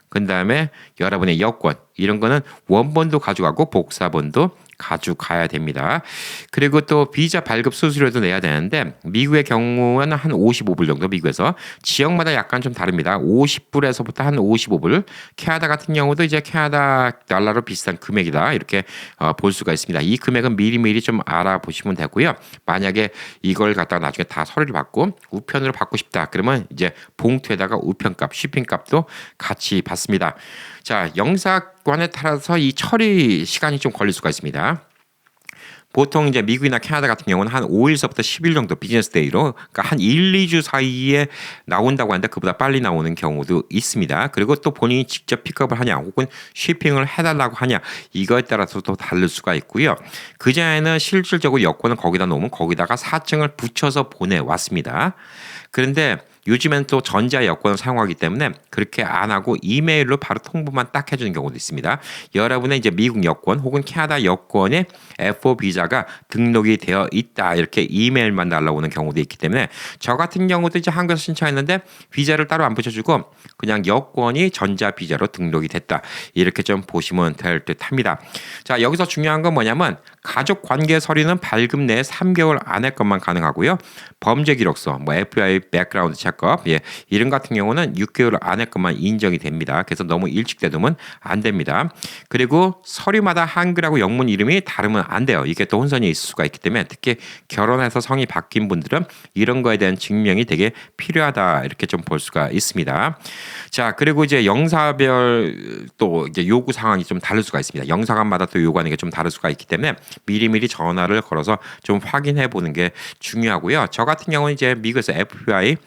그 다음에 여러분의 여권 이런 거는 원본도 가져가고 복사본도 가져가야 됩니다. 그리고 또 비자 발급 수수료도 내야 되는데 미국의 경우는 한 55불 정도 미국에서 지역마다 약간 좀 다릅니다. 50불에서부터 한 55불. 캐나다 같은 경우도 이제 캐나다 달러로 비슷한 금액이다. 이렇게 볼 수가 있습니다. 이 금액은 미리미리 좀 알아보시면 되고요. 만약에 이걸 갖다가 나중에 다 서류를 받고 우편으로 받고 싶다. 그러면 이제 봉투에다가 우편값, 쉬핑값도 같이 받습니다. 자, 영사관에 따라서 이 처리 시간이 좀 걸릴 수가 있습니다. 보통 이제 미국이나 캐나다 같은 경우는 한 5일서부터 10일 정도 비즈니스 데이로 그러니까 한 1, 2주 사이에 나온다고 하는데 그보다 빨리 나오는 경우도 있습니다. 그리고 또 본인이 직접 픽업을 하냐 혹은 쉬핑을 해달라고 하냐 이거에 따라서 또 다를 수가 있고요. 그전에는 실질적으로 여권을 거기다 놓으면 거기다가 사증을 붙여서 보내왔습니다. 그런데 요즘엔 또 전자 여권을 사용하기 때문에 그렇게 안 하고 이메일로 바로 통보만 딱 해주는 경우도 있습니다. 여러분의 이제 미국 여권 혹은 캐나다 여권에 F4 비자가 등록이 되어 있다 이렇게 이메일만 날라오는 경우도 있기 때문에 저 같은 경우도 이제 한국에서 신청했는데 비자를 따로 안 붙여주고 그냥 여권이 전자 비자로 등록이 됐다 이렇게 좀 보시면 될 듯합니다. 자, 여기서 중요한 건 뭐냐면 가족 관계 서류는 발급 내에 3개월 안에 것만 가능하고요. 범죄 기록서, 뭐 FBI 백그라운드 체크업, 이런 같은 경우는 6개월 안에 것만 인정이 됩니다. 그래서 너무 일찍 내두면 안 됩니다. 그리고 서류마다 한글하고 영문 이름이 다르면 안 돼요. 이게 또 혼선이 있을 수가 있기 때문에 특히 결혼해서 성이 바뀐 분들은 이런 거에 대한 증명이 되게 필요하다 이렇게 좀 볼 수가 있습니다. 자, 그리고 이제 영사별 또 이제 요구 상황이 좀 다를 수가 있습니다. 영사관마다 또 요구하는 게 좀 다를 수가 있기 때문에 미리미리 전화를 걸어서 좀 확인해 보는 게 중요하고요. 저 같은 경우는 이제 미국에서 FBI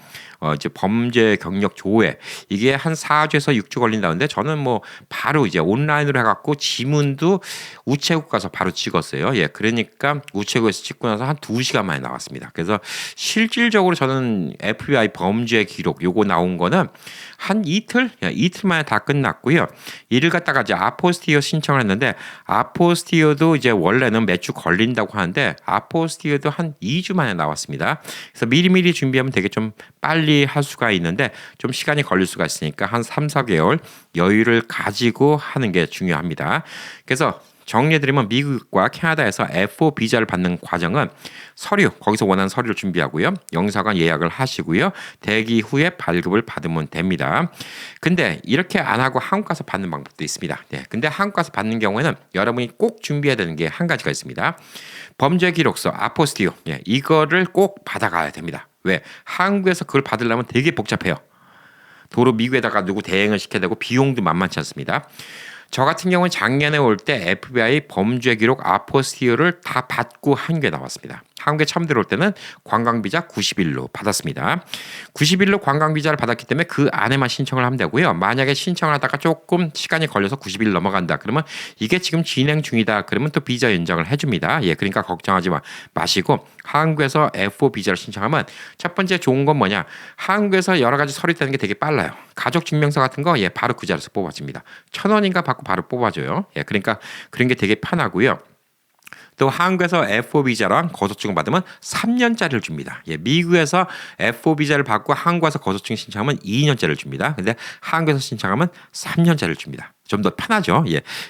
이제 범죄 경력 조회 이게 한 4주에서 6주 걸린다는데 저는 뭐 바로 이제 온라인으로 해갖고 지문도 우체국 가서 바로 찍었어요. 그러니까 우체국에서 찍고 나서 한 2시간 만에 나왔습니다. 그래서 실질적으로 저는 FBI 범죄 기록 요거 나온 거는 한 이틀 만에 다 끝났고요. 이를 갖다가 이제 아포스티어 신청을 했는데 아포스티어도 이제 원래는 몇 주 걸린다고 하는데 아포스티어도 한 2주 만에 나왔습니다. 그래서 미리미리 준비하면 되게 좀 빨리 할 수가 있는데 좀 시간이 걸릴 수가 있으니까 한 3, 4개월 여유를 가지고 하는 게 중요합니다. 그래서 정리해드리면 미국과 캐나다에서 F4 비자를 받는 과정은 서류, 거기서 원하는 서류를 준비하고요. 영사관 예약을 하시고요. 대기 후에 발급을 받으면 됩니다. 근데 이렇게 안 하고 한국 가서 받는 방법도 있습니다. 근데 한국 가서 받는 경우에는 여러분이 꼭 준비해야 되는 게 한 가지가 있습니다. 범죄 기록서, 아포스티오. 이거를 꼭 받아가야 됩니다. 왜? 한국에서 그걸 받으려면 되게 복잡해요. 도로 미국에다가 누구 대행을 시켜야 되고 비용도 만만치 않습니다. 저 같은 경우는 작년에 올 때 FBI 범죄 기록 아포스티어를 다 받고 한국에 나왔습니다. 한국에 처음 들어올 때는 관광비자 90일로 받았습니다. 90일로 관광비자를 받았기 때문에 그 안에만 신청을 하면 되고요. 만약에 신청을 하다가 조금 시간이 걸려서 90일 넘어간다. 그러면 이게 지금 진행 중이다. 그러면 또 비자 연장을 해줍니다. 그러니까 걱정하지 마시고 한국에서 F4 비자를 신청하면 첫 번째 좋은 건 뭐냐. 한국에서 여러 가지 서류 떼는 게 되게 빨라요. 가족증명서 같은 거 바로 그 자리에서 뽑아집니다. 1,000원인가 받고 바로 뽑아줘요. 그러니까 그런 게 되게 편하고요. 또 한국에서 F4 비자랑 거소증을 받으면 3년짜리를 줍니다. 미국에서 F4 비자를 받고 한국 와서 거소증 신청하면 2년짜리를 줍니다. 근데 한국에서 신청하면 3년짜리를 줍니다. 좀 더 편하죠.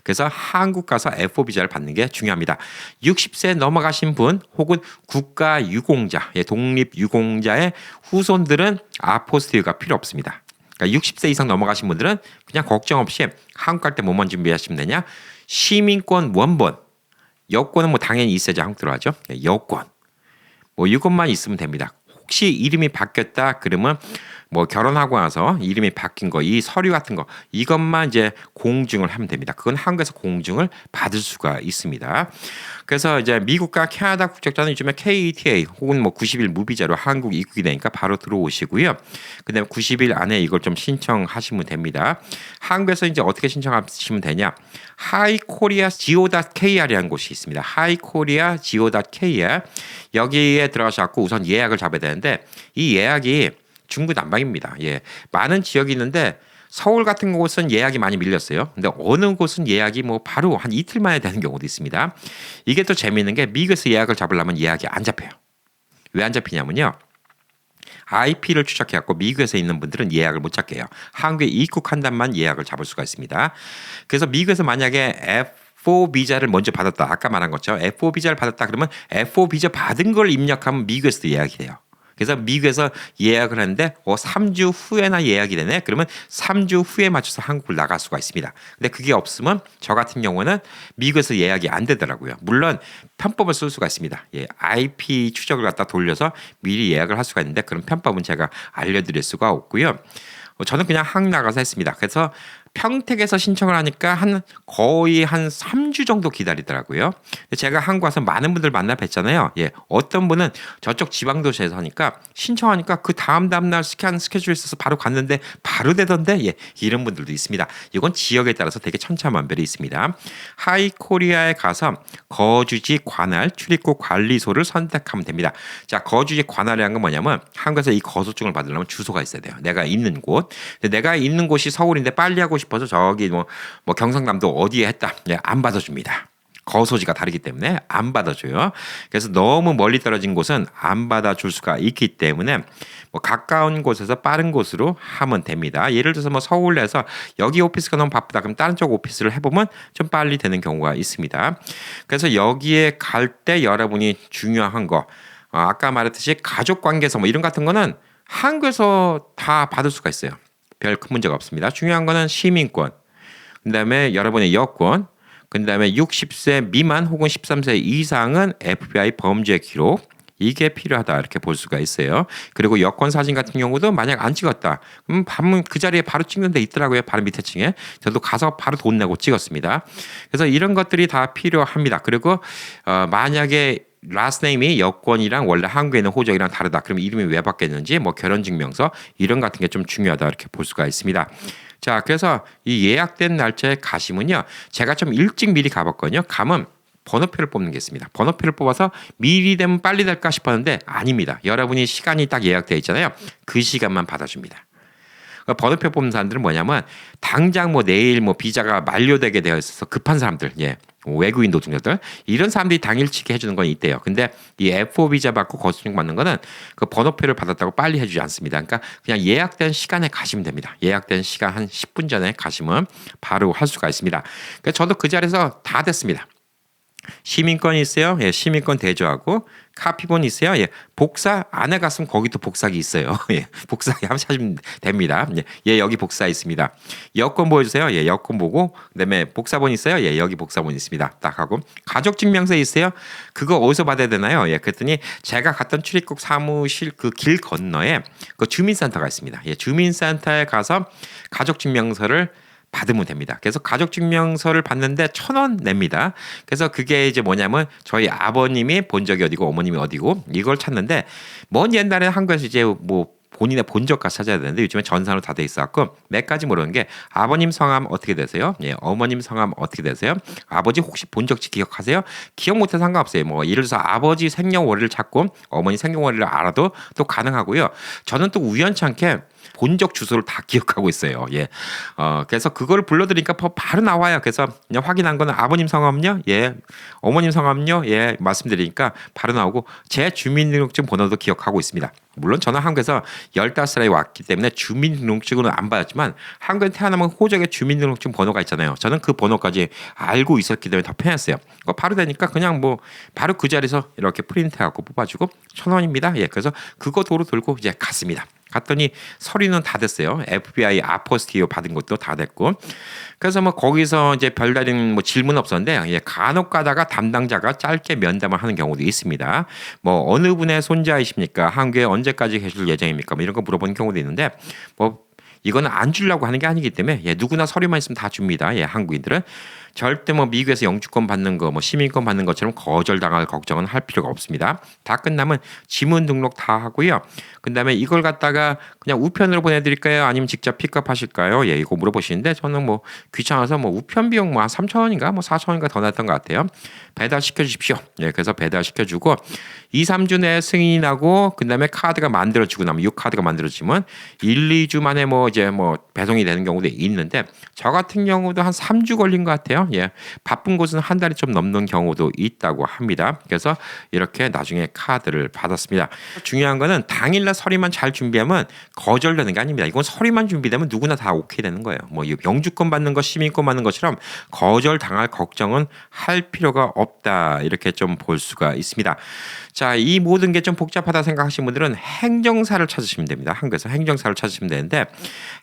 그래서 한국 가서 F4 비자를 받는 게 중요합니다. 60세 넘어가신 분 혹은 국가 유공자, 독립 유공자의 후손들은 아포스티어가 필요 없습니다. 그러니까 60세 이상 넘어가신 분들은 그냥 걱정 없이 한국 갈 때 뭐만 준비하시면 되냐? 시민권 원본, 여권은 뭐 당연히 있어야지 한국 들어가죠. 여권, 뭐 이것만 있으면 됩니다. 혹시 이름이 바뀌었다 그러면 뭐 결혼하고 나서 이름이 바뀐 거, 이 서류 같은 거 이것만 이제 공증을 하면 됩니다. 그건 한국에서 공증을 받을 수가 있습니다. 그래서 이제 미국과 캐나다 국적자는 요즘에 KETA 혹은 뭐 90일 무비자로 한국 입국이 되니까 바로 들어오시고요. 그다음에 90일 안에 이걸 좀 신청하시면 됩니다. 한국에서 이제 어떻게 신청하시면 되냐? 하이코리아 go.kr이라는 곳이 있습니다. 하이코리아 go.kr 여기에 들어가셔서 우선 예약을 잡아야 되는데 이 예약이 중구난방입니다. 많은 지역이 있는데 서울 같은 곳은 예약이 많이 밀렸어요. 근데 어느 곳은 예약이 뭐 바로 한 이틀 만에 되는 경우도 있습니다. 이게 또 재미있는 게 미국에서 예약을 잡으려면 예약이 안 잡혀요. 왜 안 잡히냐면요. IP를 추적해갖고 미국에서 있는 분들은 예약을 못 잡게 해요. 한국에 입국한 다음만 예약을 잡을 수가 있습니다. 그래서 미국에서 만약에 F4 비자를 먼저 받았다. 아까 말한 것처럼 F4 비자를 받았다. 그러면 F4 비자 받은 걸 입력하면 미국에서도 예약이 돼요. 그래서 미국에서 예약을 하는데 3주 후에나 예약이 되네. 그러면 3주 후에 맞춰서 한국을 나갈 수가 있습니다. 근데 그게 없으면 저 같은 경우는 미국에서 예약이 안 되더라고요. 물론 편법을 쓸 수가 있습니다. 예, IP 추적을 갖다 돌려서 미리 예약을 할 수가 있는데 그런 편법은 제가 알려드릴 수가 없고요. 저는 그냥 한국 나가서 했습니다. 그래서 평택에서 신청을 하니까 거의 한 3주 정도 기다리더라고요. 제가 한국 와서 많은 분들 만나 뵀잖아요. 예, 어떤 분은 저쪽 지방 도시에서 하니까 신청하니까 그 다음날 스케줄이 있어서 바로 갔는데 바로 되던데 예, 이런 분들도 있습니다. 이건 지역에 따라서 되게 천차만별이 있습니다. 하이코리아에 가서 거주지 관할 출입국 관리소를 선택하면 됩니다. 자, 거주지 관할이란 건 뭐냐면 한국에서 이 거소증을 받으려면 주소가 있어야 돼요. 내가 있는 곳. 근데 내가 있는 곳이 서울인데 빨리 하고 싶어서 저기 뭐 경상남도 어디에 했다. 예, 안 받아줍니다. 거소지가 다르기 때문에 안 받아줘요. 그래서 너무 멀리 떨어진 곳은 안 받아줄 수가 있기 때문에 뭐 가까운 곳에서 빠른 곳으로 하면 됩니다. 예를 들어서 뭐 서울에서 여기 오피스가 너무 바쁘다. 그럼 다른 쪽 오피스를 해보면 좀 빨리 되는 경우가 있습니다. 그래서 여기에 갈 때 여러분이 중요한 거 아까 말했듯이 가족관계서 뭐 이런 같은 거는 한국에서 다 받을 수가 있어요. 별 큰 문제가 없습니다. 중요한 거는 시민권, 그다음에 여러분의 여권, 그다음에 60세 미만 혹은 13세 이상은 FBI 범죄 기록 이게 필요하다 이렇게 볼 수가 있어요. 그리고 여권 사진 같은 경우도 만약 안 찍었다, 그럼 그 자리에 바로 찍는 데 있더라고요. 바로 밑에 층에 저도 가서 바로 돈 내고 찍었습니다. 그래서 이런 것들이 다 필요합니다. 그리고 만약에 라스트 네임이 여권이랑 원래 한국에 있는 호적이랑 다르다. 그럼 이름이 왜 바뀌었는지 뭐 결혼증명서 이런 같은 게 좀 중요하다 이렇게 볼 수가 있습니다. 자, 그래서 이 예약된 날짜에 가시면요. 제가 좀 일찍 미리 가봤거든요. 가면 번호표를 뽑는 게 있습니다. 번호표를 뽑아서 미리 되면 빨리 될까 싶었는데 아닙니다. 여러분이 시간이 딱 예약되어 있잖아요. 그 시간만 받아줍니다. 번호표 뽑는 사람들은 뭐냐면 당장 뭐 내일 뭐 비자가 만료되게 되어 있어서 급한 사람들, 예, 외국인 노동자들 이런 사람들이 당일치기 해주는 건 있대요. 근데 이 F4 비자 받고 거주증 받는 거는 그 번호표를 받았다고 빨리 해주지 않습니다. 그러니까 그냥 예약된 시간에 가시면 됩니다. 예약된 시간 한 10분 전에 가시면 바로 할 수가 있습니다. 그러니까 저도 그 자리에서 다 됐습니다. 시민권이 있어요. 예, 시민권 대조하고 카피본이 있어요. 예, 복사 안에 갔으면 거기도 복사기 있어요. 예, 복사기 한번 찾으면 됩니다. 예, 여기 복사 있습니다. 여권 보여주세요. 예, 여권 보고 그다음에 복사본 있어요. 예, 여기 복사본 있습니다. 딱 하고 가족증명서 있어요. 그거 어디서 받아야 되나요? 예, 그랬더니 제가 갔던 출입국 사무실 그 길 건너에 그 주민센터가 있습니다. 예, 주민센터에 가서 가족증명서를 받으면 됩니다. 그래서 가족증명서를 받는데 1,000원 냅니다. 그래서 그게 이제 뭐냐면 저희 아버님이 본 적이 어디고 어머님이 어디고 이걸 찾는데 먼 옛날에 한국에서 이제 뭐 본인의 본적까지 찾아야 되는데 요즘에 전산으로 다 돼 있어갖고 몇 가지 모르는 게 아버님 성함 어떻게 되세요? 예, 어머님 성함 어떻게 되세요? 아버지 혹시 본적지 기억하세요? 기억 못해도 상관없어요. 뭐 예를 들어서 아버지 생년월일을 찾고 어머니 생년월일을 알아도 또 가능하고요. 저는 또 우연찮게 본적 주소를 다 기억하고 있어요. 예. 그래서 그걸 불러드리니까 바로 나와요. 그래서 그냥 확인한 거는 아버님 성함요? 예. 어머님 성함요? 예. 말씀드리니까 바로 나오고 제 주민등록증 번호도 기억하고 있습니다. 물론 저는 한국에서 15살에 왔기 때문에 주민등록증은 안 받았지만 한국에 태어나면 호적에 주민등록증 번호가 있잖아요. 저는 그 번호까지 알고 있었기 때문에 더 편했어요. 바로 되니까 그냥 뭐 바로 그 자리에서 이렇게 프린트하고 뽑아주고 1,000원입니다. 예, 그래서 그거 도로 들고 이제 갔습니다. 갔더니 서류는 다 됐어요. FBI 아포스티오 받은 것도 다 됐고. 그래서 뭐 거기서 이제 별다른 뭐 질문 없었는데 예, 간혹 가다가 담당자가 짧게 면담을 하는 경우도 있습니다. 뭐 어느 분의 손자이십니까? 한국에 언제까지 계실 예정입니까? 뭐 이런 거 물어보는 경우도 있는데 뭐 이거는 안 주려고 하는 게 아니기 때문에 예, 누구나 서류만 있으면 다 줍니다. 예, 한국인들은 절대 뭐 미국에서 영주권 받는 거, 뭐 시민권 받는 것처럼 거절당할 걱정은 할 필요가 없습니다. 다 끝나면 지문 등록 다 하고요. 그다음에 이걸 갖다가 그냥 우편으로 보내드릴까요? 아니면 직접 픽업하실까요? 예, 이거 물어보시는데 저는 뭐 귀찮아서 뭐 우편 비용 뭐 한 3,000원인가 뭐 4,000원인가 더 냈던 것 같아요. 배달 시켜주십시오. 예, 그래서 배달 시켜주고 2, 3주 내에 승인이 나고 그다음에 카드가 만들어지고 나면 이 카드가 만들어지면 1, 2주 만에 뭐 이제 뭐 배송이 되는 경우도 있는데 저 같은 경우도 한 3주 걸린 것 같아요. 예. 바쁜 곳은 한 달이 좀 넘는 경우도 있다고 합니다. 그래서 이렇게 나중에 카드를 받았습니다. 중요한 거는 당일날 서류만 잘 준비하면 거절되는 게 아닙니다. 이건 서류만 준비되면 누구나 다 오케이 되는 거예요. 뭐 영주권 받는 거, 시민권 받는 것처럼 거절 당할 걱정은 할 필요가 없다. 이렇게 좀 볼 수가 있습니다. 자, 이 모든 게 좀 복잡하다 생각하시는 분들은 행정사를 찾으시면 됩니다. 한국에서 행정사를 찾으시면 되는데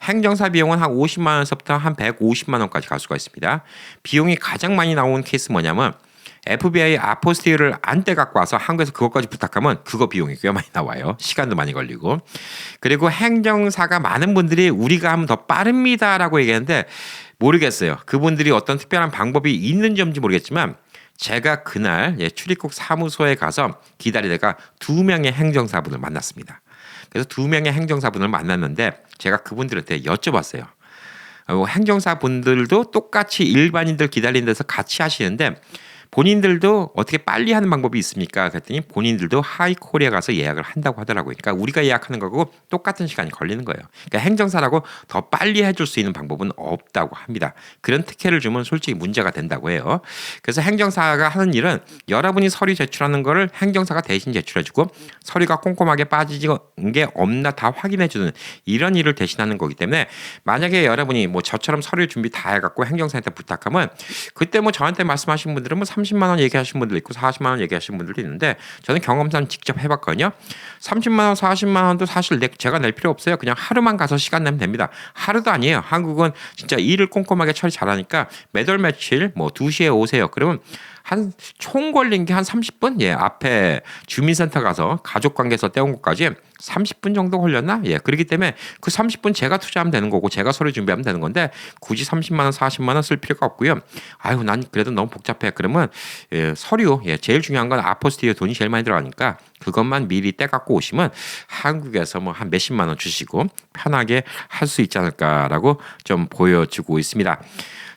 행정사 비용은 한 50만 원에서부터 한 150만 원까지 갈 수가 있습니다. 비용이 가장 많이 나오는 케이스 뭐냐면 FBI 아포스티를 안 떼 갖고 와서 한국에서 그것까지 부탁하면 그거 비용이 꽤 많이 나와요. 시간도 많이 걸리고. 그리고 행정사가 많은 분들이 우리가 하면 더 빠릅니다라고 얘기하는데 모르겠어요. 그분들이 어떤 특별한 방법이 있는지 없는지 모르겠지만 제가 그날 출입국 사무소에 가서 기다리다가 2명의 행정사분을 만났습니다. 그래서 2명의 행정사분을 만났는데 제가 그분들한테 여쭤봤어요. 행정사분들도 똑같이 일반인들 기다리는 데서 같이 하시는데 본인들도 어떻게 빨리 하는 방법이 있습니까? 그랬더니 본인들도 하이코리아 가서 예약을 한다고 하더라고요. 그러니까 우리가 예약하는 거고 똑같은 시간이 걸리는 거예요. 그러니까 행정사라고 더 빨리 해줄 수 있는 방법은 없다고 합니다. 그런 특혜를 주면 솔직히 문제가 된다고 해요. 그래서 행정사가 하는 일은 여러분이 서류 제출하는 거를 행정사가 대신 제출해주고 서류가 꼼꼼하게 빠지는 게 없나 다 확인해주는 이런 일을 대신하는 거기 때문에 만약에 여러분이 뭐 저처럼 서류 준비 다 해갖고 행정사한테 부탁하면 그때 뭐 저한테 말씀하신 분들은 뭐 30만 원 얘기하신 분들 있고 40만 원 얘기하신 분들도 있는데 저는 경험상 직접 해봤거든요. 30만 원, 40만 원도 사실 제가 낼 필요 없어요. 그냥 하루만 가서 시간 내면 됩니다. 하루도 아니에요. 한국은 진짜 일을 꼼꼼하게 처리 잘하니까 매달 며칠 뭐 2시에 오세요. 그러면 한 총 걸린 게 한 30분? 예, 앞에 주민센터 가서 가족관계에서 떼온 것까지 30분 정도 걸렸나? 예, 그렇기 때문에 그 30분 제가 투자하면 되는 거고 제가 서류 준비하면 되는 건데 굳이 30만 원, 40만 원 쓸 필요가 없고요. 아유, 난 그래도 너무 복잡해. 그러면 서류, 제일 중요한 건 아포스티에 돈이 제일 많이 들어가니까 그것만 미리 떼갖고 오시면 한국에서 뭐 한 몇십만 원 주시고 편하게 할 수 있지 않을까라고 좀 보여주고 있습니다.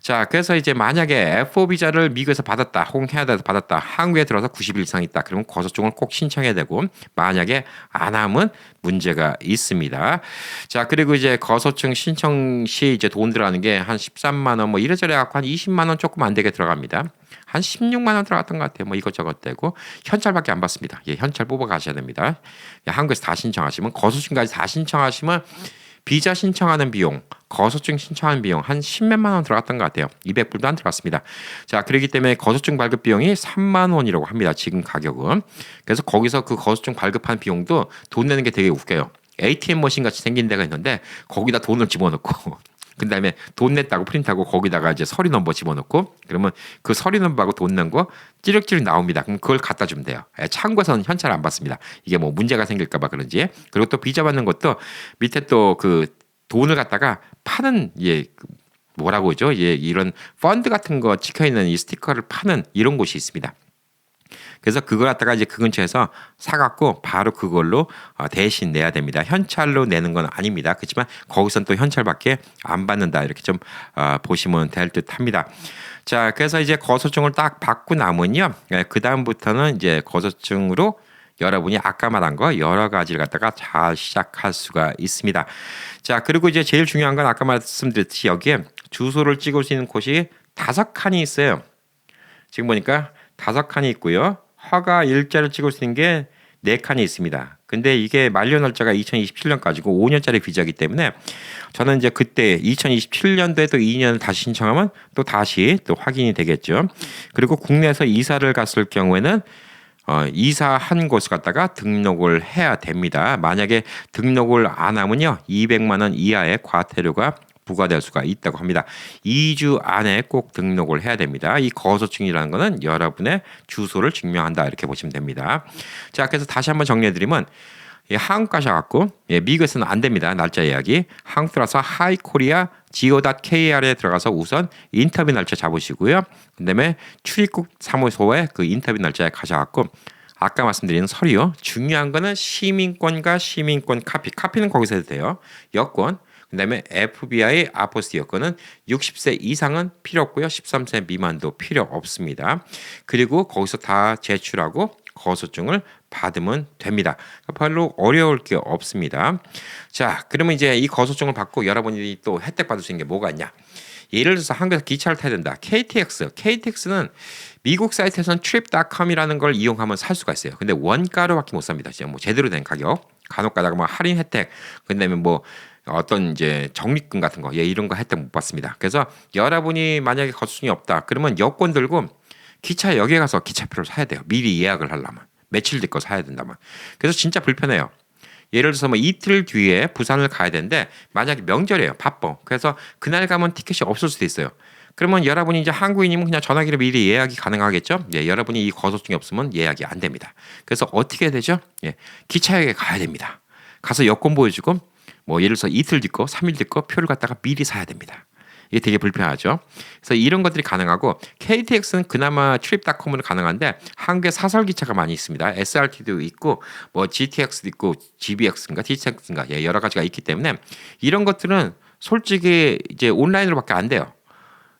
자, 그래서 이제 만약에 F4 비자를 미국에서 받았다, 혹은 캐나다에서 받았다, 한국에 들어서 90일 이상 있다, 그러면 거소증을 꼭 신청해야 되고, 만약에 안 하면 문제가 있습니다. 자, 그리고 이제 거소증 신청 시 이제 돈 들어가는 게 한 13만 원, 뭐 이래저래 갖고 한 20만 원 조금 안 되게 들어갑니다. 한 16만 원 들어갔던 것 같아요. 뭐 이것저것 되고 현찰밖에 안 받습니다. 예, 현찰 뽑아 가셔야 됩니다. 한국에서 다 신청하시면 거소증까지 다 신청하시면 비자 신청하는 비용, 거소증 신청하는 비용 한 10몇만 원 들어갔던 것 같아요. 200불도 안 들어갔습니다. 자, 그렇기 때문에 거소증 발급 비용이 3만 원이라고 합니다. 지금 가격은. 그래서 거기서 그 거소증 발급한 비용도 돈 내는 게 되게 웃겨요. ATM 머신 같이 생긴 데가 있는데 거기다 돈을 집어넣고 그 다음에 돈 냈다고 프린트하고 거기다가 이제 서류 넘버 집어넣고 그러면 그 서류 넘버하고 돈 낸 거 찌륵찌륵 나옵니다. 그럼 그걸 갖다 주면 돼요. 창구에서는 현찰 안 받습니다. 이게 뭐 문제가 생길까봐 그런지. 그리고 또 비자 받는 것도 밑에 또 그 돈을 갖다가 파는 뭐라고 하죠? 이런 펀드 같은 거 찍혀 있는 이 스티커를 파는 이런 곳이 있습니다. 그래서 그걸 갖다가 이제 그 근처에서 사갖고 바로 그걸로 대신 내야 됩니다. 현찰로 내는 건 아닙니다. 그렇지만 거기선 또 현찰밖에 안 받는다. 이렇게 좀 보시면 될 듯합니다. 자, 그래서 이제 거소증을 딱 받고 나면요. 그 다음부터는 이제 거소증으로 여러분이 아까 말한 거 여러 가지를 갖다가 잘 시작할 수가 있습니다. 자, 그리고 이제 제일 중요한 건 아까 말씀드렸듯이 여기에 주소를 찍을 수 있는 곳이 5칸이 있어요. 지금 보니까 5칸이 있고요. 허가 일자를 찍을 수 있는 게 4칸이 있습니다. 근데 이게 만료 날짜가 2027년까지고 5년짜리 비자이기 때문에 저는 이제 그때 2027년도에 또 2년을 다시 신청하면 또 다시 또 확인이 되겠죠. 그리고 국내에서 이사를 갔을 경우에는 이사한 곳을 갖다가 등록을 해야 됩니다. 만약에 등록을 안 하면요. 200만 원 이하의 과태료가 부과될 수가 있다고 합니다. 2주 안에 꼭 등록을 해야 됩니다. 이 거소증이라는 것은 여러분의 주소를 증명한다 이렇게 보시면 됩니다. 자, 그래서 다시 한번 정리해드리면 한국 가셔갖고 미국에서는 안 됩니다. 날짜 예약이. 한국 들어서 하이코리아 go.kr에 들어가서 우선 인터뷰 날짜 잡으시고요. 그다음에 출입국 사무소에 그 인터뷰 날짜에 가셔갖고 아까 말씀드린 서류 중요한 거는 시민권과 시민권 카피는 거기서 해도 돼요. 여권 그다음에 FBI 아포스티 여권은 60세 이상은 필요 없고요. 13세 미만도 필요 없습니다. 그리고 거기서 다 제출하고 거소증을 받으면 됩니다. 별로 어려울 게 없습니다. 자, 그러면 이제 이 거소증을 받고 여러분이 또 혜택 받을 수 있는 게 뭐가 있냐? 예를 들어서 한국에서 기차를 타야 된다. KTX는 미국 사이트에서는 trip.com이라는 걸 이용하면 살 수가 있어요. 근데 원가로밖에 못 삽니다. 진짜 뭐 제대로 된 가격, 간혹 가다가 뭐 할인 혜택, 그다음에 뭐 어떤 이제 적립금 같은 거, 이런 거 혜택 못 받습니다. 그래서 여러분이 만약에 거수증이 없다, 그러면 여권 들고 기차역에 가서 기차표를 사야 돼요. 미리 예약을 하려면 며칠 뒤 거 사야 된다면. 그래서 진짜 불편해요. 예를 들어서 뭐 이틀 뒤에 부산을 가야 되는데 만약에 명절이에요. 바빠. 그래서 그날 가면 티켓이 없을 수도 있어요. 그러면 여러분이 이제 한국인이면 그냥 전화기로 미리 예약이 가능하겠죠? 여러분이 이 거소증이 없으면 예약이 안 됩니다. 그래서 어떻게 해야 되죠? 기차역에 가야 됩니다. 가서 여권 보여주고 뭐 예를 들어서 이틀 뒤 거, 3일 뒤 거 표를 갖다가 미리 사야 됩니다. 이게 되게 불편하죠. 그래서 이런 것들이 가능하고 KTX는 그나마 trip.com으로 가능한데 한국에 사설 기차가 많이 있습니다. SRT도 있고 뭐 GTX도 있고 GBX인가 DTX인가 여러 가지가 있기 때문에 이런 것들은 솔직히 이제 온라인으로밖에 안 돼요.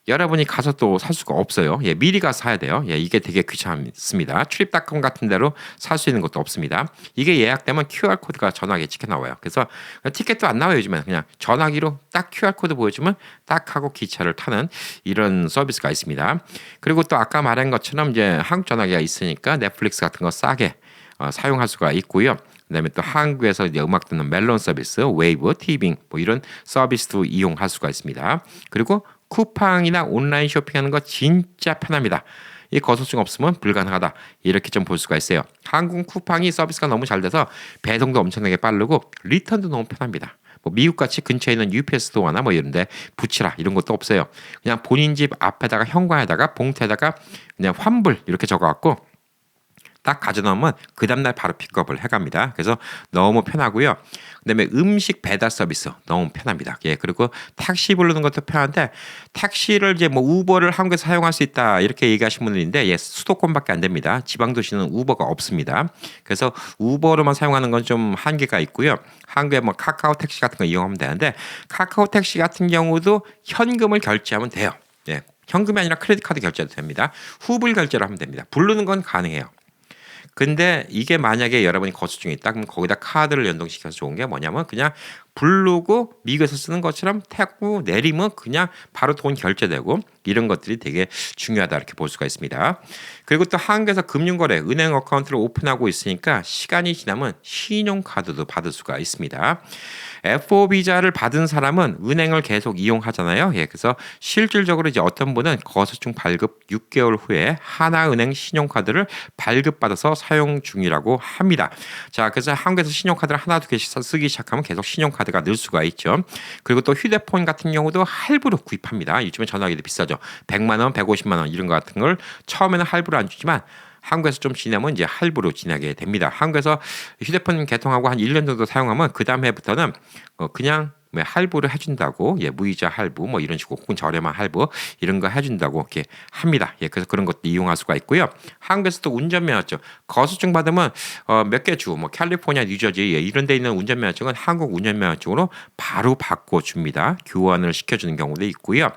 여러분이 가서 또 살 수가 없어요. 미리 가서 사야 돼요. 이게 되게 귀찮습니다. trip.com 같은 데로 살 수 있는 것도 없습니다. 이게 예약되면 QR코드가 전화기에 찍혀 나와요. 그래서 티켓도 안 나와요. 요즘에는 그냥 전화기로 딱 QR코드 보여주면 딱 하고 기차를 타는 이런 서비스가 있습니다. 그리고 또 아까 말한 것처럼 이제 한국 전화기가 있으니까 넷플릭스 같은 거 싸게 사용할 수가 있고요. 그다음에 또 한국에서 이제 음악 듣는 멜론 서비스, 웨이브, 티빙 뭐 이런 서비스도 이용할 수가 있습니다. 그리고 쿠팡이나 온라인 쇼핑하는 거 진짜 편합니다. 이 거소증 없으면 불가능하다. 이렇게 좀 볼 수가 있어요. 한국 쿠팡이 서비스가 너무 잘 돼서 배송도 엄청나게 빠르고 리턴도 너무 편합니다. 뭐 미국같이 근처에 있는 UPS 스토어나 뭐 이런데 붙이라 이런 것도 없어요. 그냥 본인 집 앞에다가 현관에다가 봉투에다가 그냥 환불 이렇게 적어갖고 딱 가져놓으면 그 다음날 바로 픽업을 해갑니다. 그래서 너무 편하고요. 그다음에 음식 배달 서비스 너무 편합니다. 그리고 택시 부르는 것도 편한데 택시를 이제 뭐 우버를 한국에서 사용할 수 있다 이렇게 얘기하신 분들인데 수도권밖에 안 됩니다. 지방 도시는 우버가 없습니다. 그래서 우버로만 사용하는 건 좀 한계가 있고요. 한국에 뭐 카카오 택시 같은 거 이용하면 되는데 카카오 택시 같은 경우도 현금을 결제하면 돼요. 현금이 아니라 크레딧 카드 결제도 됩니다. 후불 결제를 하면 됩니다. 부르는 건 가능해요. 근데 이게 만약에 여러분이 거수증이 있다 그러면 거기다 카드를 연동시켜서 좋은 게 뭐냐면 그냥 부르고 미국에서 쓰는 것처럼 태고 내리면 그냥 바로 돈 결제되고 이런 것들이 되게 중요하다 이렇게 볼 수가 있습니다. 그리고 또 한국에서 금융거래 은행 어카운트를 오픈하고 있으니까 시간이 지나면 신용카드도 받을 수가 있습니다. F4 비자를 받은 사람은 은행을 계속 이용하잖아요. 그래서 실질적으로 이제 어떤 분은 거소증 발급 6개월 후에 하나은행 신용카드를 발급받아서 사용 중이라고 합니다. 자, 그래서 한국에서 신용카드를 하나 두 개씩 쓰기 시작하면 계속 신용카드가 늘 수가 있죠. 그리고 또 휴대폰 같은 경우도 할부로 구입합니다. 요즘에 전화기도 비싸죠. 100만 원, 150만 원 이런 거 같은 걸 처음에는 할부로 안 주지만 한국에서 좀 지나면 이제 할부로 지나게 됩니다. 한국에서 휴대폰 개통하고 한 1년 정도 사용하면 그 다음 해부터는 그냥 할부를 해준다고 무이자 할부 뭐 이런 식으로 혹은 저렴한 할부 이런 거 해준다고 이렇게 합니다. 그래서 그런 것도 이용할 수가 있고요. 한국에서 또 운전면허증 거수증 받으면 몇 개 주 뭐 캘리포니아, 뉴저지 이런 데 있는 운전면허증은 한국 운전면허증으로 바로 바꿔줍니다. 교환을 시켜주는 경우도 있고요.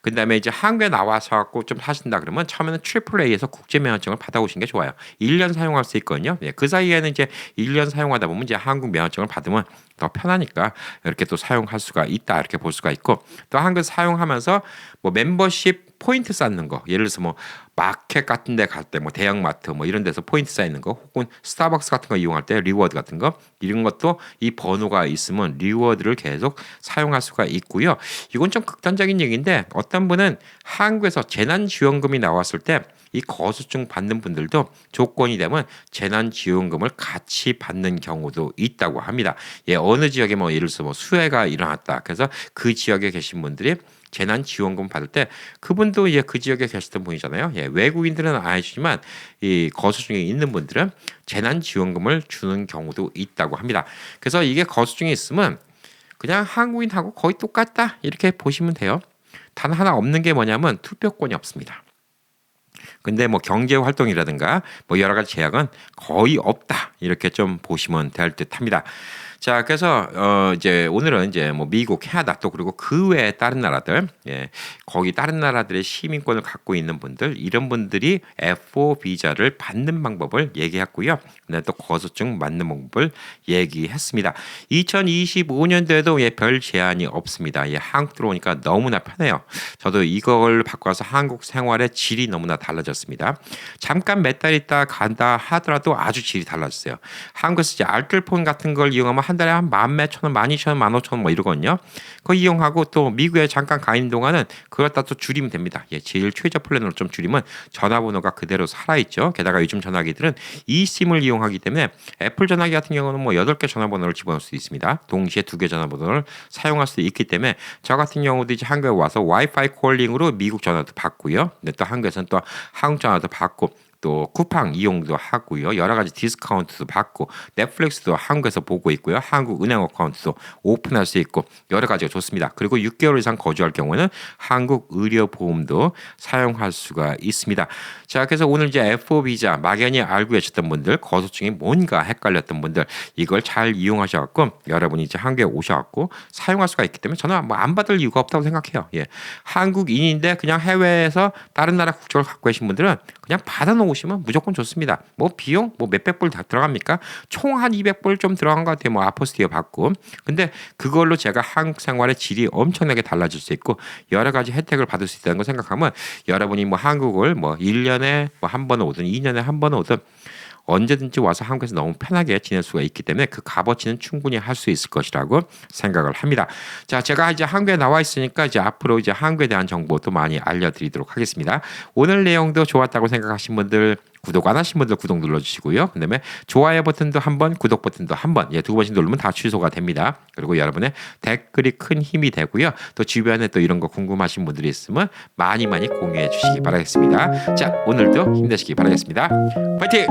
그다음에 이제 한국에 나와서 갖고 좀 하신다 그러면 처음에는 AAA에서 국제면허증을 받아오시는 게 좋아요. 1년 사용할 수 있거든요. 그 사이에는 이제 1년 사용하다 보면 이제 한국 면허증을 받으면 더 편하니까 이렇게 또 사용할 수가 있다 이렇게 볼 수가 있고 또 한국에서 사용하면서 뭐 멤버십 포인트 쌓는 거 예를 들어서 뭐 마켓 같은 데 갈 때 뭐 대형마트 뭐 이런 데서 포인트 쌓이는 거 혹은 스타벅스 같은 거 이용할 때 리워드 같은 거 이런 것도 이 번호가 있으면 리워드를 계속 사용할 수가 있고요. 이건 좀 극단적인 얘기인데 어떤 분은 한국에서 재난지원금이 나왔을 때 이 거수증 받는 분들도 조건이 되면 재난지원금을 같이 받는 경우도 있다고 합니다. 어느 지역에 뭐 예를 들어서 뭐 수해가 일어났다. 그래서 그 지역에 계신 분들이 재난지원금 받을 때 그분도 그 지역에 계셨던 분이잖아요. 외국인들은 안 해주지만 이 거수증이 있는 분들은 재난지원금을 주는 경우도 있다고 합니다. 그래서 이게 거수증이 있으면 그냥 한국인하고 거의 똑같다 이렇게 보시면 돼요. 단 하나 없는 게 뭐냐면 투표권이 없습니다. 근데 뭐 경제 활동이라든가 뭐 여러 가지 제약은 거의 없다. 이렇게 좀 보시면 될 듯합니다. 자, 그래서 이제 오늘은 이제 뭐 미국, 캐나다 또 그리고 그 외에 다른 나라들, 예, 거기 다른 나라들의 시민권을 갖고 있는 분들, 이런 분들이 F4 비자를 받는 방법을 얘기했고요. 근데 또 거소증 맞는 방법을 얘기했습니다. 2025년도에도 예, 별 제한이 없습니다. 예, 한국 들어오니까 너무나 편해요. 저도 이걸 바꿔서 한국 생활의 질이 너무나 달라졌습니다. 잠깐 몇 달 있다 간다 하더라도 아주 질이 달라졌어요. 한국에서 이제 알뜰폰 같은 걸 이용하면 한 달에 한 만 몇천 원, 12,000원, 15,000원 뭐 이러거든요. 그거 이용하고 또 미국에 잠깐 가 있는 동안은 그걸 다 또 줄이면 됩니다. 예, 제일 최저 플랜으로 좀 줄이면 전화번호가 그대로 살아있죠. 게다가 요즘 전화기들은 eSIM을 이용하기 때문에 애플 전화기 같은 경우는 뭐 8개 전화번호를 집어넣을 수 있습니다. 동시에 2개 전화번호를 사용할 수 있기 때문에 저 같은 경우도 이제 한국에 와서 와이파이 콜링으로 미국 전화도 받고요. 근데 또 한국에서는 또 한국 전화도 받고 또 쿠팡 이용도 하고요. 여러 가지 디스카운트도 받고 넷플릭스도 한국에서 보고 있고요. 한국 은행 어카운트도 오픈할 수 있고 여러 가지가 좋습니다. 그리고 6개월 이상 거주할 경우는 한국 의료보험도 사용할 수가 있습니다. 자, 그래서 오늘 이제 F4 비자 막연히 알고 계셨던 분들, 거소증이 뭔가 헷갈렸던 분들 이걸 잘 이용하셔갖고 여러분이 이제 한국에 오셔갖고 사용할 수가 있기 때문에 저는 뭐 안 받을 이유가 없다고 생각해요. 예, 한국인인데 그냥 해외에서 다른 나라 국적을 갖고 계신 분들은 그냥 받아놓으시면 무조건 좋습니다. 뭐 비용 뭐 몇백 불 다 들어갑니까? 총 한 200불 좀 들어간 것 같아요. 뭐 아포스티어 받고. 근데 그걸로 제가 한국 생활의 질이 엄청나게 달라질 수 있고 여러 가지 혜택을 받을 수 있다는 걸 생각하면 여러분이 뭐 한국을 뭐 1년에 뭐 한 번 오든 2년에 한 번 오든 언제든지 와서 한국에서 너무 편하게 지낼 수가 있기 때문에 그 값어치는 충분히 할 수 있을 것이라고 생각을 합니다. 자, 제가 이제 한국에 나와 있으니까 이제 앞으로 이제 한국에 대한 정보도 많이 알려드리도록 하겠습니다. 오늘 내용도 좋았다고 생각하신 분들 구독 안 하신 분들 구독 눌러주시고요. 그다음에 좋아요 버튼도 한번, 구독 버튼도 한번, 예, 2번씩 누르면 다 취소가 됩니다. 그리고 여러분의 댓글이 큰 힘이 되고요. 또 주변에 또 이런 거 궁금하신 분들이 있으면 많이 많이 공유해 주시기 바라겠습니다. 자, 오늘도 힘내시기 바라겠습니다. 파이팅!